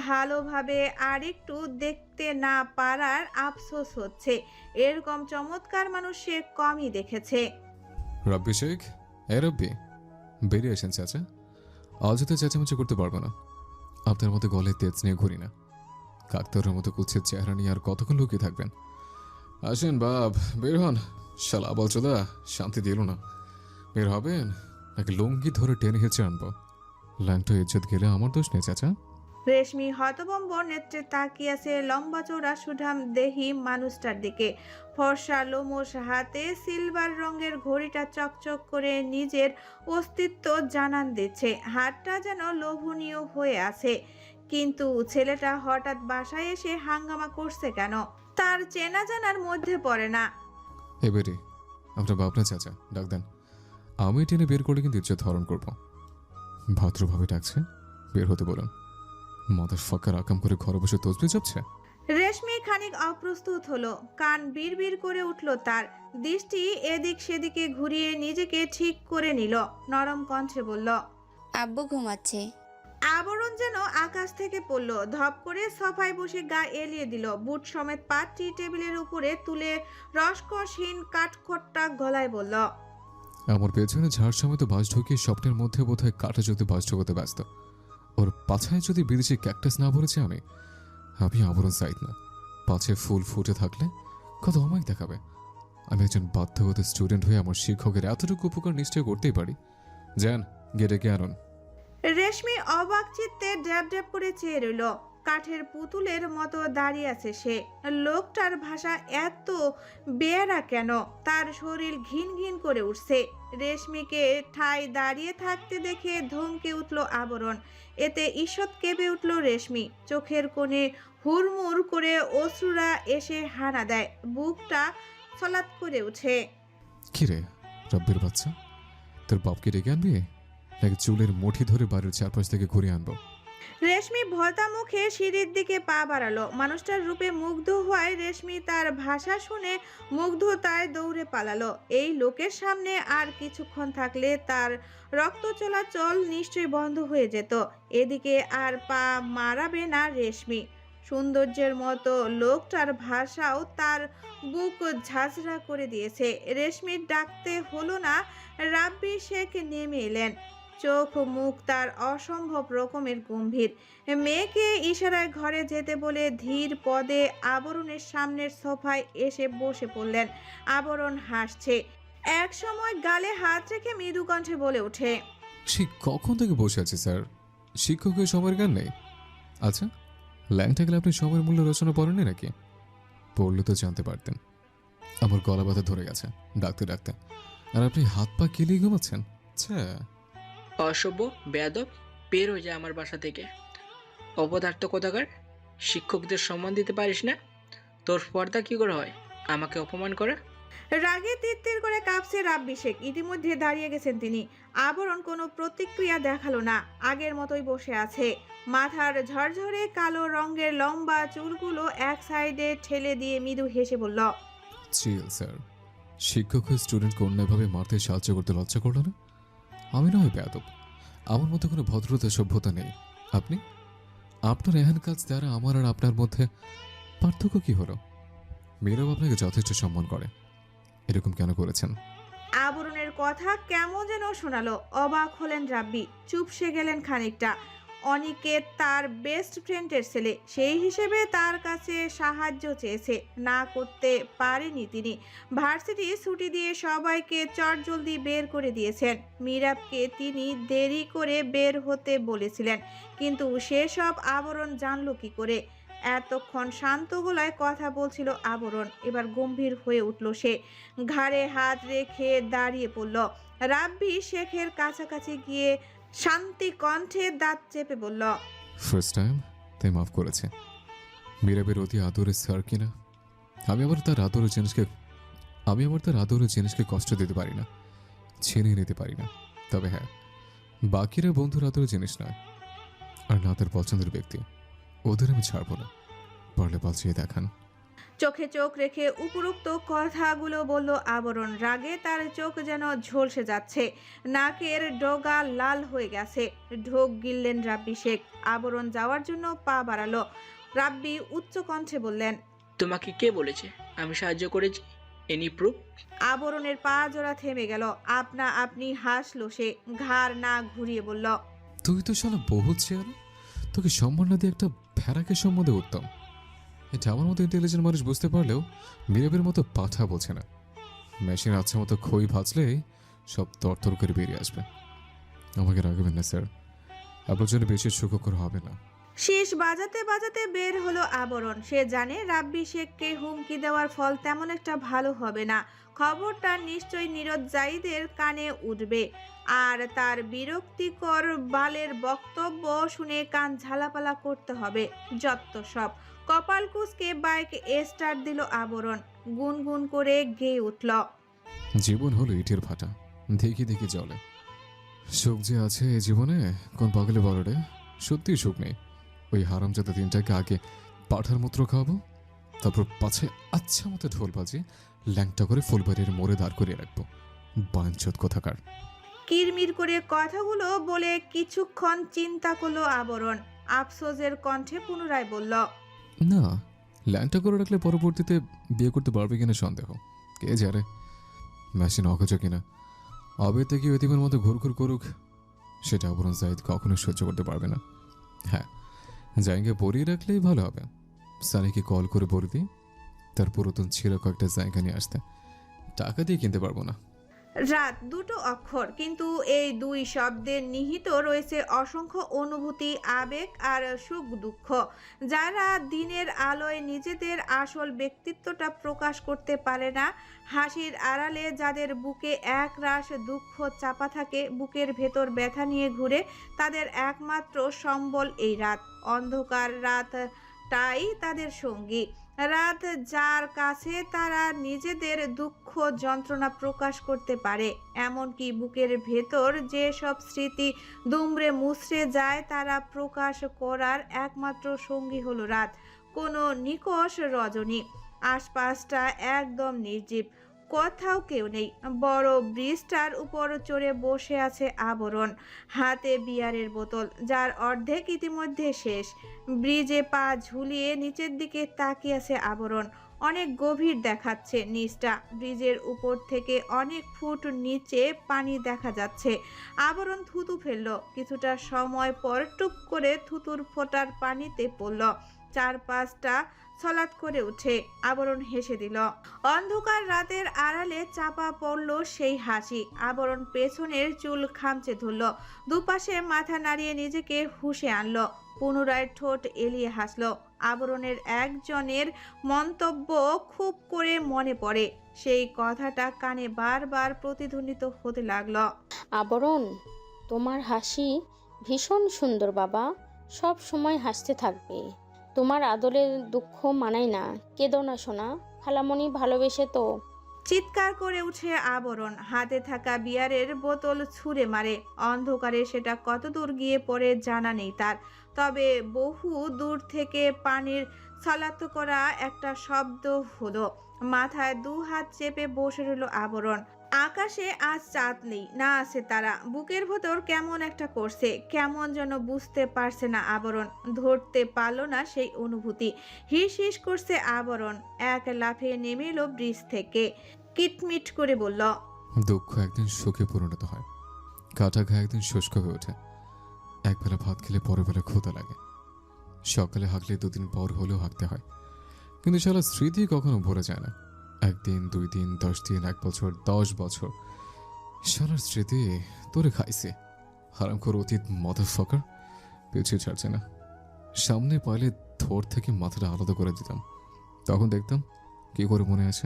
ভালোভাবে আরেকটু দেখতে না পারার আফসোস হচ্ছে। এরকম চমৎকার মানুষ সে কমই দেখেছে। রব্বি শেখ, এ রব্বি, বেরিয়ে আসেন চাচা। অযথা চেঁচামেচি করতে পারবো না। আপনার মতো গলে তেজ নিয়ে ঘুরি না। কাকতারের মতো কুচ্ছের চেহারা নিয়ে আর কতক্ষণ লুকিয়ে থাকবেন? আসেন বাপ, বের হন। শালা বলচোদা শান্তি দিল না। বের হবেন নাকি লুঙ্গি ধরে টেনে হেঁচে আনবো? ল্যাংটো ইজ্জত গেলে আমার দোষ নেই চাচা। রেশমি হতভম্ব নেত্রে তাকিয়েছে লম্বা চৌড়া সুঠাম দেহি মানুষটার দিকে। ফর্সা লোমশ হাতে সিলভার রঙের ঘড়িটা চকচক করে নিজের অস্তিত্ব জানান দিচ্ছে। হাতটা যেন লোভনীয় হয়ে আছে। কিন্তু ছেলেটা হঠাৎ বাসায় এসে হাঙ্গামা করছে কেন? তার চেনা জানার মধ্যে পড়ে না। এবারে আপনার বাপ না চাচা, ডাক দেন। আমি টেনে বের করে কিন্তু ইজ্জত হরণ করবো। ভদ্রভাবে ডাকছে, বের হতে বলুন। মাদার ফাঁকার আকাম করে ঘরে বসে তসবি চাপছে। রেশমি খানিক অপ্রস্তুত হলো। কান বিড়বিড় করে উঠল তার। দৃষ্টি এদিক সেদিকে ঘুরিয়ে নিজেকে ঠিক করে নিল। নরম কণ্ঠে বলল, আব্বু ঘুমাচ্ছে। আবরণ যেন আকাশ থেকে পড়ল। ধপ করে সোফায় বসে গা এলিয়ে দিল। বুট সমেত পা টি টেবিলের উপরে তুলে রসকসহীন কাঠখোট্টা গলায় বলল, আমার পেছনে ঝাড় সময় তো বাস ঢুকিয়ে স্বপ্নের মধ্যে বোধহয় কাটা যদি বাস ঢোকাতে ব্যস্ত। ওর পাছায় যদি বিদেশি ক্যাকটাস না ভরেছে আমি আবরণ চাইত না। পাছে ফুল ফুটে থাকলে কত অমায়িক দেখাবে। আমি একজন বাধ্যগত স্টুডেন্ট হয়ে আমার শিক্ষকের এতটুকু উপকার নিশ্চয় করতেই পারি। যান, গিয়ে ডেকে আনুন। রেশমি অবাক চিত্তে ড্যাব ড্যাব করে চেয়ে রইল। কাঠের পুতুলের মতো দাঁড়িয়ে আছে সে। লোকটার ভাষা এত বেয়ারা কেন? তার শরীর ঘিন ঘিন করে উঠছে। রেশমিকে ঠাই দাঁড়িয়ে থাকতে দেখে ধমকে উঠল আবরণ। এতে ঈষৎ কেঁপে উঠল রেশমি। চোখের কোণে হুড়মুড় করে অশ্রুরা এসে হানা দেয়। বুকটা ছলাৎ করে উঠে। কি রে রব্বির বাচ্চা, তোর বাপকে ডেকে আনবি নাকি চুলের মুঠি ধরে বাড়ির চারপাশ থেকে ঘুরিয়ে আনবো? রেশমি ভর্তা মুখে সিঁড়ির দিকে পা বাড়ালো। মানুষটার রূপে মুগ্ধ হওয়ায় রেশমি তার ভাষা শুনে মুগ্ধতায় দৌড়ে পালালো। এই লোকের সামনে আর কিছুক্ষণ থাকলে তার রক্ত চলাচল নিশ্চয়ই বন্ধ হয়ে যেত। এদিকে আর পা মারাবে না রেশমি। সৌন্দর্যের মতো লোকটার ভাষাও তার বুক ঝাঁঝরা করে দিয়েছে। রেশমির ডাকতে হলো না, রাব্বি শেখ নেমে এলেন। চোখ মুখ তার অসম্ভব রকমের গম্ভীর। মেয়েকে ইশারায় ঘরে যেতে বলে ধীর পদে আবরণের সামনের সোফায় এসে বসে পড়লেন। আবরণ হাসছে, এক সময় গালে হাত রেখে মৃদু কণ্ঠে বলে ওঠে, সে কখন থেকে বসে আছে স্যার? শিক্ষকের সময়ের গান নেই? আচ্ছা, ল্যাংটা গেলে আপনি সময়ের মূল্য রচনা পড়েননি নাকি? পড়লে তো জানতে পারতেন। আমার গলা ব্যথা ধরে গেছে ডাকতে ডাকতে, আর আপনি হাত পা কেলিয়ে ঘুমাচ্ছেন। আচ্ছা, অসভ্য, বেয়াদব, বের হয়ে যায় আমার বাসা থেকে। অপদার্থ কোথাকার, শিক্ষকদের সম্মান দিতে পারিস না? তোর পর্দা কি করে হয় আমাকে অপমান করা? রাগে তিত্তির করে কাঁপছে রাব্বি শেখ। ইতিমধ্যে দাঁড়িয়ে গেছেন তিনি। আবরণ কোনো প্রতিক্রিয়া দেখালো না, আগের মতোই বসে আছে। মাথার ঝরঝরে কালো রঙের লম্বা চুলগুলো এক সাইডে ঠেলে দিয়ে মৃদু হেসে বলল, চিল স্যার। শিক্ষক হয়ে স্টুডেন্টকে অন্যায়ভাবে মারতে সাহায্য করতে লজ্জা করলো না? আমি নয় বেয়াদব, আমার মধ্যে কোনো ভদ্রতা সভ্যতা নেই। আপনি, আপনার এহেন কাজ দ্বারা আমার আর আপনার মধ্যে পার্থক্য কি হলো? মেয়েরাও আপনাকে যথেষ্ট সম্মান করে, এরকম কেন করেছেন? আবরণের কথা কেমন যেন শোনালো। অবাক হলেন রাব্বি, চুপসে গেলেন খানিকটা। অনিকেত তার বেস্ট ফ্রেন্ডের ছেলে, সেই হিসেবে তার কাছে সাহায্য চেয়েছে, না করতে পারেনি তিনি। ভার্সিটি ছুটি দিয়ে সবাইকে চটজলদি বের করে দিয়েছেন। মিরাবকে তিনি দেরি করে বের হতে বলেছিলেন, কিন্তু সেসব আবরণ জানলো কি করে? এতক্ষণ শান্ত গলায় কথা বলছিল আবরণ, এবার গম্ভীর হয়ে উঠল সে। ঘাড়ে হাত রেখে দাঁড়িয়ে পড়ল। রাব্বি শেখের কাছাকাছি গিয়ে শান্তি কণ্ঠে দাঁত চেপে বলল, ফার্স্ট টাইম, তাই মাফ করেছে। মীরাবের অতি আদরের স্যার কিনা। আমি আবার তার আদরের জিনিসকে কষ্ট দিতে পারি না, ছিনিয়ে নিতে পারি না। তবে হ্যাঁ, বাকিরা বন্ধুর আদরের জিনিস নয়, আর না তার পছন্দের ব্যক্তি, ওদের আমি ছাড়বো না। পারলে বাঁচিয়ে দেখান। চোখে চোখ রেখে উপরোক্ত কথাগুলো বলল আবরণ। রাগে তার চোখ যেন ঝলসে যাচ্ছে, নাকের ডগা লাল হয়ে গেছে। ঢোক গিললেন রাব্বি শেখ। আবরণ যাওয়ার জন্য পা বাড়ালো। রাব্বি উচ্চ কণ্ঠে বললেন, তোমাকে কে বলেছে আমি সাহায্য করেছি? Any proof? আবরণের পা জোড়া থেমে গেল। আপনা আপনি হাসলো সে, ঘাড় না ঘুরিয়ে বলল, তুই তো শালা বহুত চেয়ার, তোকে সম্মান না দিয়ে একটা ভেড়াকে সম্বন্ধে উত্তম। এটা আমার মতো ইন্টেলিজেন্ট মানুষ বুঝতে পারলেও মীরাবের মতো পাঠা বোঝে না। মেশিন আচ্ছা মতো খই ভাজলেই সব তরতর করে বেরিয়ে আসবে। আমাকে রাখবেন না স্যার, আপনার জন্য বেশি সুখকর হবে না। শীষ বাজাতে বাজাতে বের হলো আবরণ। সে জানে রাব্বি শেখকে হুমকি দেওয়ার ফল তেমন একটা ভালো হবে না। খবরটা নিশ্চয়ই নীরদ জাইদের কানে উঠবে, আর তার বিরক্তিকর বালের বক্তব্য শুনে কান ঝালাপালা করতে হবে। যত সব। কপাল কুঁচকে বাইক স্টার্ট দিল আবরণ। গুনগুন করে গেয়ে উঠল, জীবন হলো ইটের ভাটা, দেখি দেখি জলে। সুখ যে আছে এই জীবনে কোন পাগলে বলো রে, সত্যিই সুখ নেই। ওই হারামজাদা দিনটাকে আগে পাঠার মূত্র খাওয়াবো, তারপর পাছে আচ্ছা মতো ঢোল বাজিয়ে ল্যাংটা করে ফুলবাড়ির মোড়ে দাঁড় করিয়ে রাখবো। বাঞ্চত কোথাকার। কিরমির করে কথাগুলো বলে কিছুক্ষণ চিন্তা করলো আবরণ। আফসোসের কণ্ঠে পুনরায় বলল, না, ল্যাংটা করে রাখলে পরবর্তীতে বিয়ে করতে পারবে কিনা সন্দেহ। কে জানে মেশিন অকেজ কিনা। অবে থেকে এতিমের মতো ঘুরঘুর করুক, সেটা আবরণ জাহিদ কখনো সহ্য করতে পারবে না। হ্যাঁ, জায়গা পরিয়ে রাখলেই ভালো হবে। সানিকে কল করে বলে দিই তার পুরাতন ছিল কয়েকটা জায়গা নিয়ে আসতে। টাকা দিয়ে কিনতে পারবো না। রাত, দুটো অক্ষর, কিন্তু এই দুই শব্দের নিহিত রয়েছে অসংখ্য অনুভূতি, আবেগ আর সুখ দুঃখ। যারা দিনের আলোয় নিজেদের আসল ব্যক্তিত্বটা প্রকাশ করতে পারে না, হাসির আড়ালে যাদের বুকে একরাশ দুঃখ চাপা থাকে, বুকের ভেতর ব্যথা নিয়ে ঘুরে, তাদের একমাত্র সম্বল এই রাত। অন্ধকার রাতটাই তাদের সঙ্গী। রাত যার কাছে তারা নিজেদের দুঃখ যন্ত্রণা প্রকাশ করতে পারে, এমনকি বুকের ভেতর যে সব স্মৃতি দুমড়ে মুচড়ে যায় তারা প্রকাশ করার একমাত্র সঙ্গী হলো রাত। কোনো নিকষ রজনী, আশপাশটা একদম নির্জীব, কোথাও কেউ নেই। বড় ব্রিজটার উপর চড়ে বসে আছে আবরণ, হাতে বিয়ারের বোতল যার অর্ধেক ইতিমধ্যে শেষ। ব্রিজে পা ঝুলিয়ে নিচের দিকে তাকিয়ে আছে আবরণ। অনেক গভীর দেখাচ্ছে নিচটা, ব্রিজের উপর থেকে অনেক ফুট নিচে পানি দেখা যাচ্ছে। আবরণ থুতু ফেলল, কিছুটা সময় পর টুপ করে থুতুর ফোঁটার পানিতে পড়ল। চারপাশটা ছলাৎ করে উঠে আবরণ হেসে দিল। অন্ধকার রাতের আড়ালে চাপা পড়ল সেই হাসি। আবরণ পেছনের চুল খামচে ধরল, দুপাশে মাথা নাড়িয়ে নিজেকে হুঁশে আনলো, পুনরায় ঠোঁট এলিয়ে হাসলো। আবরণের একজনের মন্তব্য খুব করে মনে পড়ে, সেই কথাটা কানে বারবার প্রতিধ্বনিত হতে লাগলো। আবরণ, তোমার হাসি ভীষণ সুন্দর বাবা, সব সময় হাসতে থাকবে। তোমার আদরের দুঃখ মানায় না, কেঁদো না সোনা, খালামণি ভালোবেসে তো। চিৎকার করে উঠে আবরণ, হাতে থাকা বিয়ারের বোতল ছুঁড়ে মারে। অন্ধকারে সেটা কত দূর গিয়ে পড়ে জানা নেই তার, তবে বহু দূর থেকে পানির ছলাৎ করা একটা শব্দ হলো। মাথায় দু হাত চেপে বসে রইল আবরণ। আকাশে আজ চাঁদ নেই, না আছে তারা। বুকের ভেতর কেমন একটা করছে, কেমন যেন বুঝতে পারছে না আবরণ, ধরতে পারলো না সেই অনুভূতি। হিস হিস করছে আবরণ, এক লাফে নেমে এলো ব্রিজ থেকে, কিটমিট করে বলল, দুঃখ একদিন সুখে পরিণত হয়, কাটা ঘা একদিন শুষ্ক হয়ে ওঠে। একবেলা ভাত খেলে পরের বেলা ক্ষুধা লাগে, সকালে হাঁকলে দুদিন পর হলেও হাঁকতে হয়। কিন্তু সারা স্মৃতি কখনো ভরে যায় না। একদিন, 2 দিন, 10 দিন, 1 বছর, 10 বছর, সারা স্মৃতি তোরে খাইছে। হারামখোর অতীত মাদারফাকার পিছিয়ে ছাড়ছে না। সামনে পাইলে থর থেকে মাথাটা আলাদা করে দিতাম, তখন দেখতাম কি করে মনে আছে।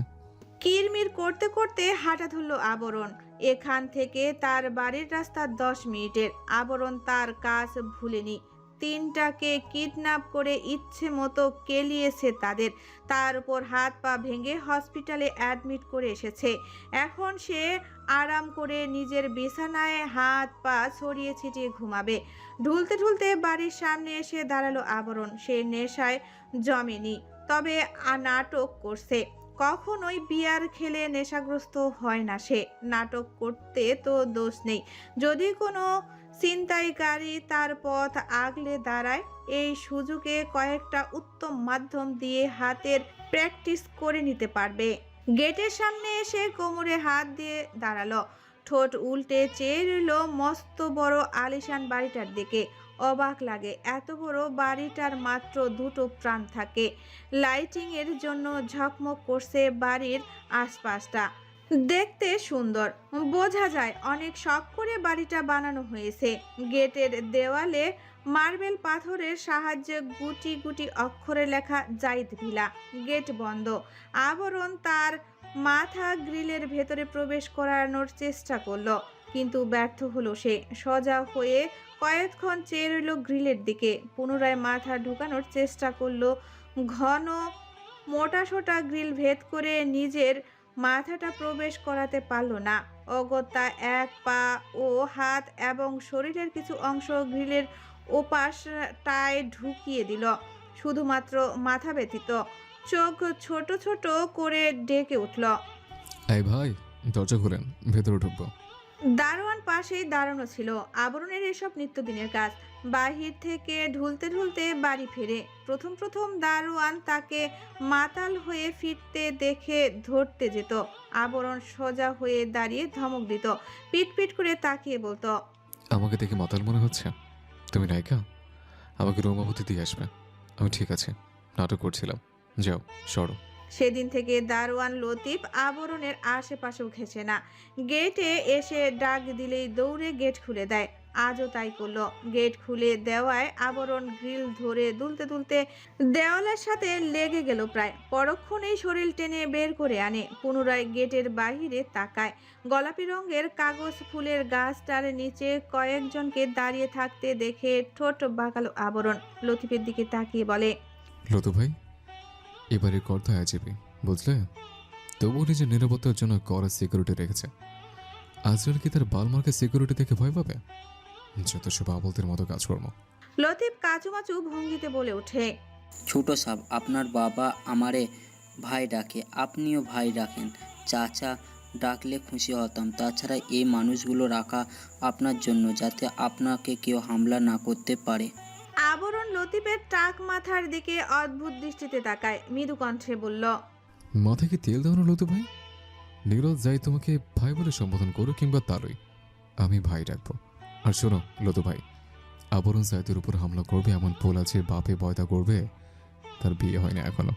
কিরমির করতে করতে হাঁটা ধরল আবরণ। এখান থেকে তার বাড়ির রাস্তা 10 মিনিটের। আবরণ তার কাজ ভুলেনি। 3টাকে কিডন্যাপ করে ইচ্ছে মতো কেলিয়েছে তাদের, তার উপর হাত পা ভেঙে হসপিটালে অ্যাডমিট করে এসেছে। এখন সে আরাম করে নিজের বিছানায় হাত পা ছড়িয়ে ছিটিয়ে ঘুমাবে। ঢুলতে ঢুলতে বাড়ির সামনে এসে দাঁড়ালো আবরণ। সে নেশায় জমেনি, তবে নাটক করছে। কখনোই বিয়ার খেলে নেশাগ্রস্ত হয় না সে, নাটক করতে তো দোষ নেই। যদি কোনো ছিনতাইকারী তার পথ আগলে দাঁড়ায়, এই সুযোগে কয়েকটা উত্তম মাধ্যম দিয়ে হাতের প্র্যাকটিস করে নিতে পারবে। গেটের সামনে এসে কোমরে হাত দিয়ে দাঁড়ালো, ঠোঁট উল্টে চেয়ে রইল মস্ত বড় আলিশান বাড়িটার দিকে। অবাক লাগে, এত বড় বাড়িটার মাত্র 2টো প্রাণ থাকে। লাইটিং এর জন্য ঝকমক করছে বাড়ির আশপাশটা, দেখতে সুন্দর। বোঝা যায় অনেক শখ করে বাড়িটা বানানো হয়েছে। গেটের দেওয়ালে মার্বেল পাথরের সাহায্যে গুটি গুটি অক্ষরে লেখা জাইদ ভিলা। গেট বন্ধ। আবরণ তার মাথা গ্রিলের ভেতরে প্রবেশ করানোর চেষ্টা করলো, কিন্তু ব্যর্থ হলো সে। সোজা হয়ে কয়েকক্ষণ চেয়ে রইল গ্রিলের দিকে, পুনরায় মাথা ঢুকানোর চেষ্টা করলো। ঘন মোটাসোটা গ্রিল ভেদ করে নিজের মাথাটা প্রবেশ করাতে পারল না। অগত্যা এক পা ও হাত এবং শরীরের কিছু অংশ গ্রিলের ওপাশটায় ঢুকিয়ে দিল, শুধুমাত্র মাথা ব্যতীত। চোখ ছোট ছোট করে ডেকে উঠল, এই ভাই, দরজা খুলেন, ভেতরে ঢুকবো। দারোয়ান পাশেই দাঁড়ানো ছিল। আবরণের এসব নিত্যদিনের কাজ। বাহির থেকে ঢুলতে ঢুলতে বাড়ি ফেরে। প্রথম প্রথম দারোয়ান তাকে মাতাল হয়ে ফিরতে দেখে ধরতে যেত। আবরণ সোজা হয়ে দাঁড়িয়ে ধমক দিত, পিট পিট করে তাকিয়ে বলতো, আমাকে দেখে মাতাল মনে হচ্ছে? তুমি নায়িকা, আমাকে রোমাবতী দিয়ে আসবে। আমি ঠিক আছে, নাটক করছিলাম, যাও সরো। সেদিন থেকে দারোয়ান লতিফ আবরণের আশেপাশেও ঘেঁষে না। গেটে এসে ডাক দিলেই দৌড়ে গেট খুলে দেয়। আজও তাই করলো। গেট খুলে দেওয়ায় আবরণ গ্রিল ধরে দুলতে দুলতে দেওয়ালের সাথে লেগে গেল প্রায়। পরক্ষণেই শরীর টেনে বের করে আনে। পুনরায় গেটের বাহিরে তাকায়। গোলাপি রঙের কাগজ ফুলের গাছটার নিচে কয়েকজনকে দাঁড়িয়ে থাকতে দেখে ঠোঁট বাঁকালো আবরণ। লতিফের দিকে তাকিয়ে বলে, লতু ভাই, এবারে কর্তা আইজিপি, বুঝলে? তবুও নিজের নিরাপত্তার জন্য কড়া সিকিউরিটি রেখেছে। আজরাল কি তার বালমার্কে সিকিউরিটি দেখে ভয় পাবে? যত সব আবলদের মতো কাজকর্ম। লতিফ কাচুমাচু ভঙ্গিতে বলে ওঠে, ছোট সাহেব, আপনার বাবা আমারে ভাই ডাকে, আপনিও ভাই ডাকেন। চাচা ডাকলে খুশি হতাম। তাছাড়া এই মানুষগুলো রাখা আপনার জন্য, যাতে আপনাকে কেউ হামলা না করতে পারে। আবরণ লতিফের টাক মাথার দিকে অদ্ভুত দৃষ্টিতে তাকায়, মৃদু কণ্ঠে বলল, মাথায় কি তেল দেওয়ানো লতু ভাই? নীরজ যাই তোমাকে ভাই বলে সম্বোধন করো কিংবা তারই, আমি ভাই ডাকবো। আর শোনো লতু ভাই, আবরণ জায়দের উপর হামলা করবে এমন পোল আছে, বাপে বয়দা করবে, তার বিয়ে হয় না এখনো।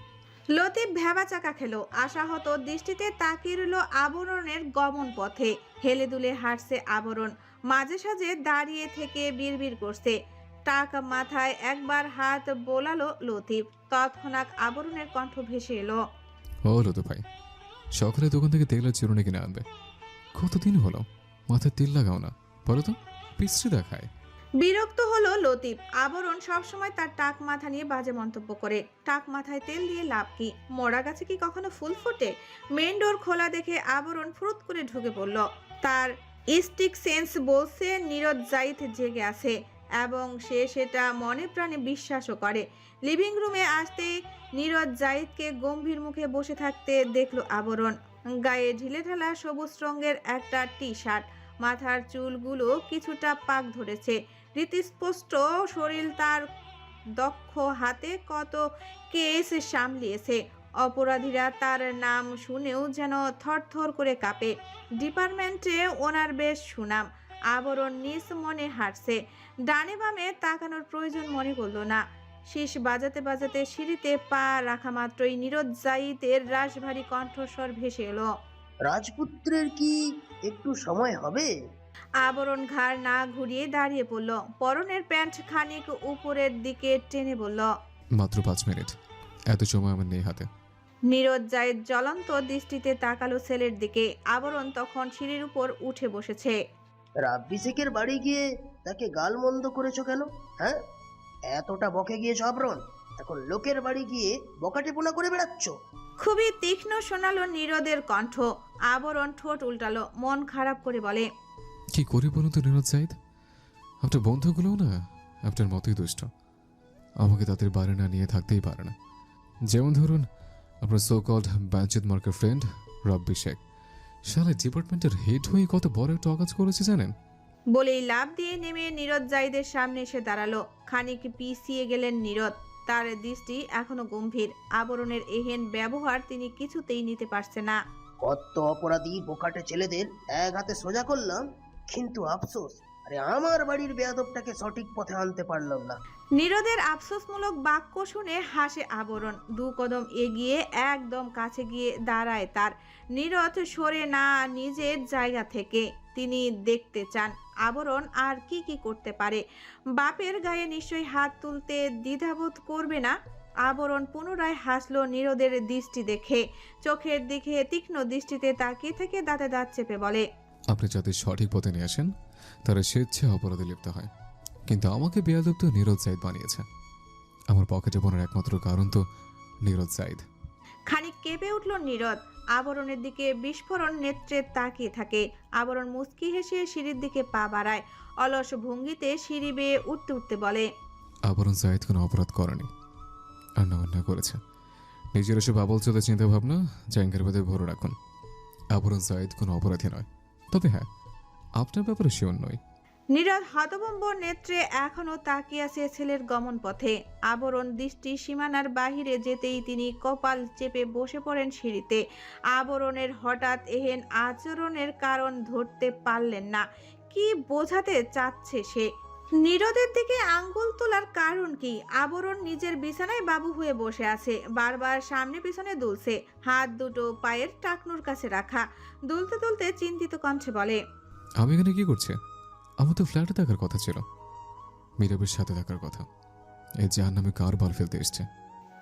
লতিফ ভেবা চাকা খেলো, আশাহত দৃষ্টিতে তাকিয়ে রইল আবরণের গমন পথে। হেলে দুলে হাঁটছে আবরণ, মাঝে সাঝে দাঁড়িয়ে থেকে বিড়বিড় করছে। টাক মাথায় একবার হাত বোলালো লতিফ, তৎক্ষণাৎ আবরণের কণ্ঠ ভেসে এলো, ও লতু ভাই, সকালে দোকান থেকে তেল আর চিরুনি কিনে আনবে। কতদিন হলো মাথায় তেল লাগাও না, বলো তো, পিস্ত্রি দেখায়। বিরক্ত হলো লতিফ। আবরণ সবসময় তার টাক মাথা নিয়ে বাজে মন্তব্য করে। টাক মাথায় তেল দিয়ে লাভ কি? মরা গাছে কি কখনো ফুল ফোটে? মেন ডোর খোলা দেখে আবরণ ফুরুত করে ঢুকে পড়ল। তার স্টিক সেন্স বলছে নীরজ জাইদ জেগে আছে এবং সে সেটা মনে প্রাণে বিশ্বাসও করে। লিভিং রুমে আসতেই নীরজ জাইদকে গম্ভীর মুখে বসে থাকতে দেখলো আবরণ। গায়ে ঢিলেঢালা সবুজ রঙের একটা টি শার্ট, মাথার চুলগুলো কিছুটা পাক ধরেছে, রীতিস্পষ্ট শরীর, তার দক্ষ হাতে কত কেস সামলিয়েছে। অপরাধীরা তার নাম শুনেও যেন থরথর করে কাঁপে। ডিপার্টমেন্টে ওনার বেশ সুনাম। আবরণ নিজ মনে হাঁটছে, ডানে বামে তাকানোর প্রয়োজন মনে করলো না। শীষ বাজাতে বাজাতে সিঁড়িতে পা রাখা মাত্রই নীরজ জাইদের রাশভারী কণ্ঠস্বর ভেসে এলো, রাজপুত্রের কি একটু সময় হবে? আবরণ ঘাড় না ঘুরিয়ে দাঁড়িয়ে পড়ল, পরনের প্যান্ট খানিক উপরের দিকে টেনে বলল, মাত্র 5 মিনিট, এত সময় আমার নেই হাতে। নীরজ জায়েদ জ্বলন্ত দৃষ্টিতে তাকালো ছেলের দিকে। আবরণ তখন সিঁড়ির উপর উঠে বসেছে। রাব্বি শেখের বাড়ি গিয়ে তাকে গালমন্দ করেছো কেন? হ্যাঁ, এতটা বকে গিয়েছো আবরণ, এখন লোকের বাড়ি গিয়ে বকাটেপনা করে বেড়াচ্ছ। খুবই তীক্ষ্ণ শোনালো নীরদের কণ্ঠ। আবরণ ঠোঁট উল্টালো, মন খারাপ করে বলে, কি করি বলুন তো নীরজ জাইদ, আপনার বন্ধুগুলোও না আপনার মতোই দুষ্ট। আমাকে তাদের বাড়ি না নিয়ে থাকতেই পারে না। যেমন ধরুন আপনার সো কল্ড বাঞ্চিত মার্কের ফ্রেন্ড রাব্বি শেখ, সারা ডিপার্টমেন্টের হেড হয়ে কত বড় একটা অকাজ করেছে জানেন? বলেই লাফ দিয়ে নেমে নীরজ জাইদের সামনে এসে দাঁড়ালো। খানিক পিছিয়ে গেলেন নীরদ, তার দৃষ্টি এখনো গম্ভীর। আবরণের এহেন ব্যবহার তিনি কিছুতেই নিতে পারছে না। কত অপরাধী বোকাটে ছেলেদের এক হাতে সোজা করলাম, কিন্তু আফসোস, আরে আমার বাড়ির বেয়াদবটাকে সঠিক পথে আনতে পারলাম না। নীরদের আফসোসমূলক বাক্য শুনে হাসে আবরণ। 2 কদম এগিয়ে একদম কাছে গিয়ে দাঁড়ায় তার। নীরদ সরে না নিজের জায়গা থেকে। তিনি দেখতে চান আবরণ আর কি কি করতে পারে। বাপের গায়ে নিশ্চয়ই হাত তুলতে দ্বিধাবোধ করবে না। আবরণ পুনরায় হাসলো নীরদের দৃষ্টি দেখে। চোখের দিকে তীক্ষ্ণ দৃষ্টিতে তাকিয়ে থেকে দাঁতে দাঁত চেপে বলে, আপনি যাদের সঠিক পথে নিয়ে আসেন তারা স্বেচ্ছায় অপরাধে লিপ্ত হয়, কিন্তু আমাকে বেয়াদব তো নীরজ জাইদ বানিয়েছে। আমার পকেটে বোনার একমাত্র কারণ তো নীরজ জাইদ। খানিক কেঁপে উঠল নীরদ। আবরণের দিকে বিস্ফোরণ নেত্রে তাকিয়ে থাকে। আবরণ মুচকি হেসে সিঁড়ির দিকে পা বাড়ায়। অলস ভঙ্গিতে সিঁড়ি বেয়ে উঠতে উঠতে বলে, আবরণ জাইদ কোনো অপরাধ করেনি, আর না অন্যায় করেছে। নিজের এসব আবল চোদা চিন্তা ভাবনা জাঙ্গের ভেতরে ভরে রাখুন। আবরণ জাইদ কোনো অপরাধী নয়, তবে হ্যাঁ আপনার ব্যাপারে শিওর নয়। নীরদ হতভম্ব নেত্রে এখনো তাকিয়ে আছে ছেলের গমন পথে। আবরণ দৃষ্টি সীমানার বাহিরে যেতেই তিনি কপাল চেপে বসে পড়েন সিঁড়িতে। আবরণের হঠাৎ এহেন আচরণের কারণ ধরতে পারলেন না। কি বোঝাতে চাচ্ছে সে? নীরদের দিকে আঙ্গুল তোলার কারণ কি? আবরণ নিজের বিছানায় বাবু হয়ে বসে আছে, বারবার সামনে পিছনে দুলছে, হাত দুটো পায়ের টাকনুর কাছে রাখা। দুলতে দুলতে চিন্তিত কণ্ঠে বলে, আমি এখানে কি করছে? আমার তো ফ্ল্যাটে থাকার কথা ছিল, মীরাবের সাথে থাকার কথা। এই জাহান্নামে কার বাল ফেলতে এসছে?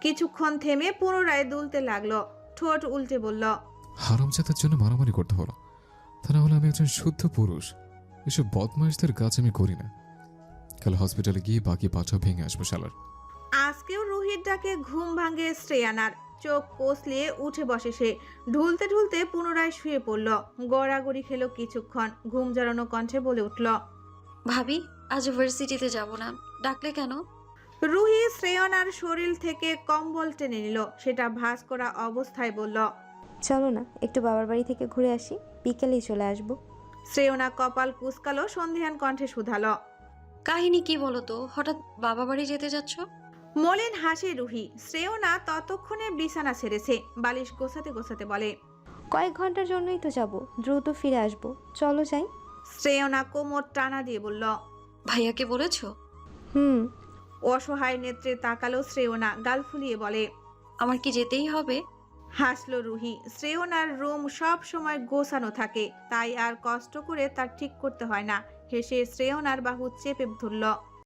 কিছুক্ষণ থেমে পুনরায় দুলতে লাগলো, ঠোঁট উল্টে বলল, হারামজাদার জন্য মারামারি করতে হলো, তা না হলে আমি একজন শুদ্ধ পুরুষ। এসব বদমাইশদের কাজ আমি করি না। কাল হসপিটালে গিয়ে বাকি পাটা ভেঙে আসবো শালার। আজকেও রুহির ডাকে ঘুম ভাঙে শ্রেয়ানার। চোখ কষলিয়ে উঠে বসে সে। ঢুলতে ঢুলতে পুনরায় শুয়ে পড়ল। গড়াগড়ি খেলো কিছুক্ষণ, ঘুম জড়ানো কণ্ঠে বলে উঠল, ভাবি আজ ভার্সিটিতে যাব না, ডাকলে কেন? রুহি শ্রেয়নার শরীর থেকে কম্বল টেনে নিল, সেটা ভাঁজ করা অবস্থায় বলল, চলো না একটু বাবার বাড়ি থেকে ঘুরে আসি, বিকেলেই চলে আসবো। শ্রেয়না কপাল কুঁচকালো, সন্ধিহান কণ্ঠে শুধালো, কাহিনী কি বলো তো, হঠাৎ বাবা বাড়ি যেতে যাচ্ছ? মলিন হাসে রুহি। শ্রেয়না ততক্ষণে বিছানা ছেড়েছে, বালিশ গোছাতে গোছাতে বলে, কয়েক ঘন্টার জন্যই তো যাব, দ্রুত ফিরে আসবো, চলো যাই। শ্রেয়না কোমর টানা দিয়ে বলল, ভাইয়াকে বলেছো? হুম। অসহায় নেত্রে তাকালো শ্রেয়না, গাল ফুলিয়ে বলে, আমার কি যেতেই হবে? হাসলো রুহি। শ্রেয়নার রুম সব সময় গোছানো থাকে, তাই আর কষ্ট করে তার ঠিক করতে হয় না। হেসে শ্রেয়নার বাহু চেপে ধরল।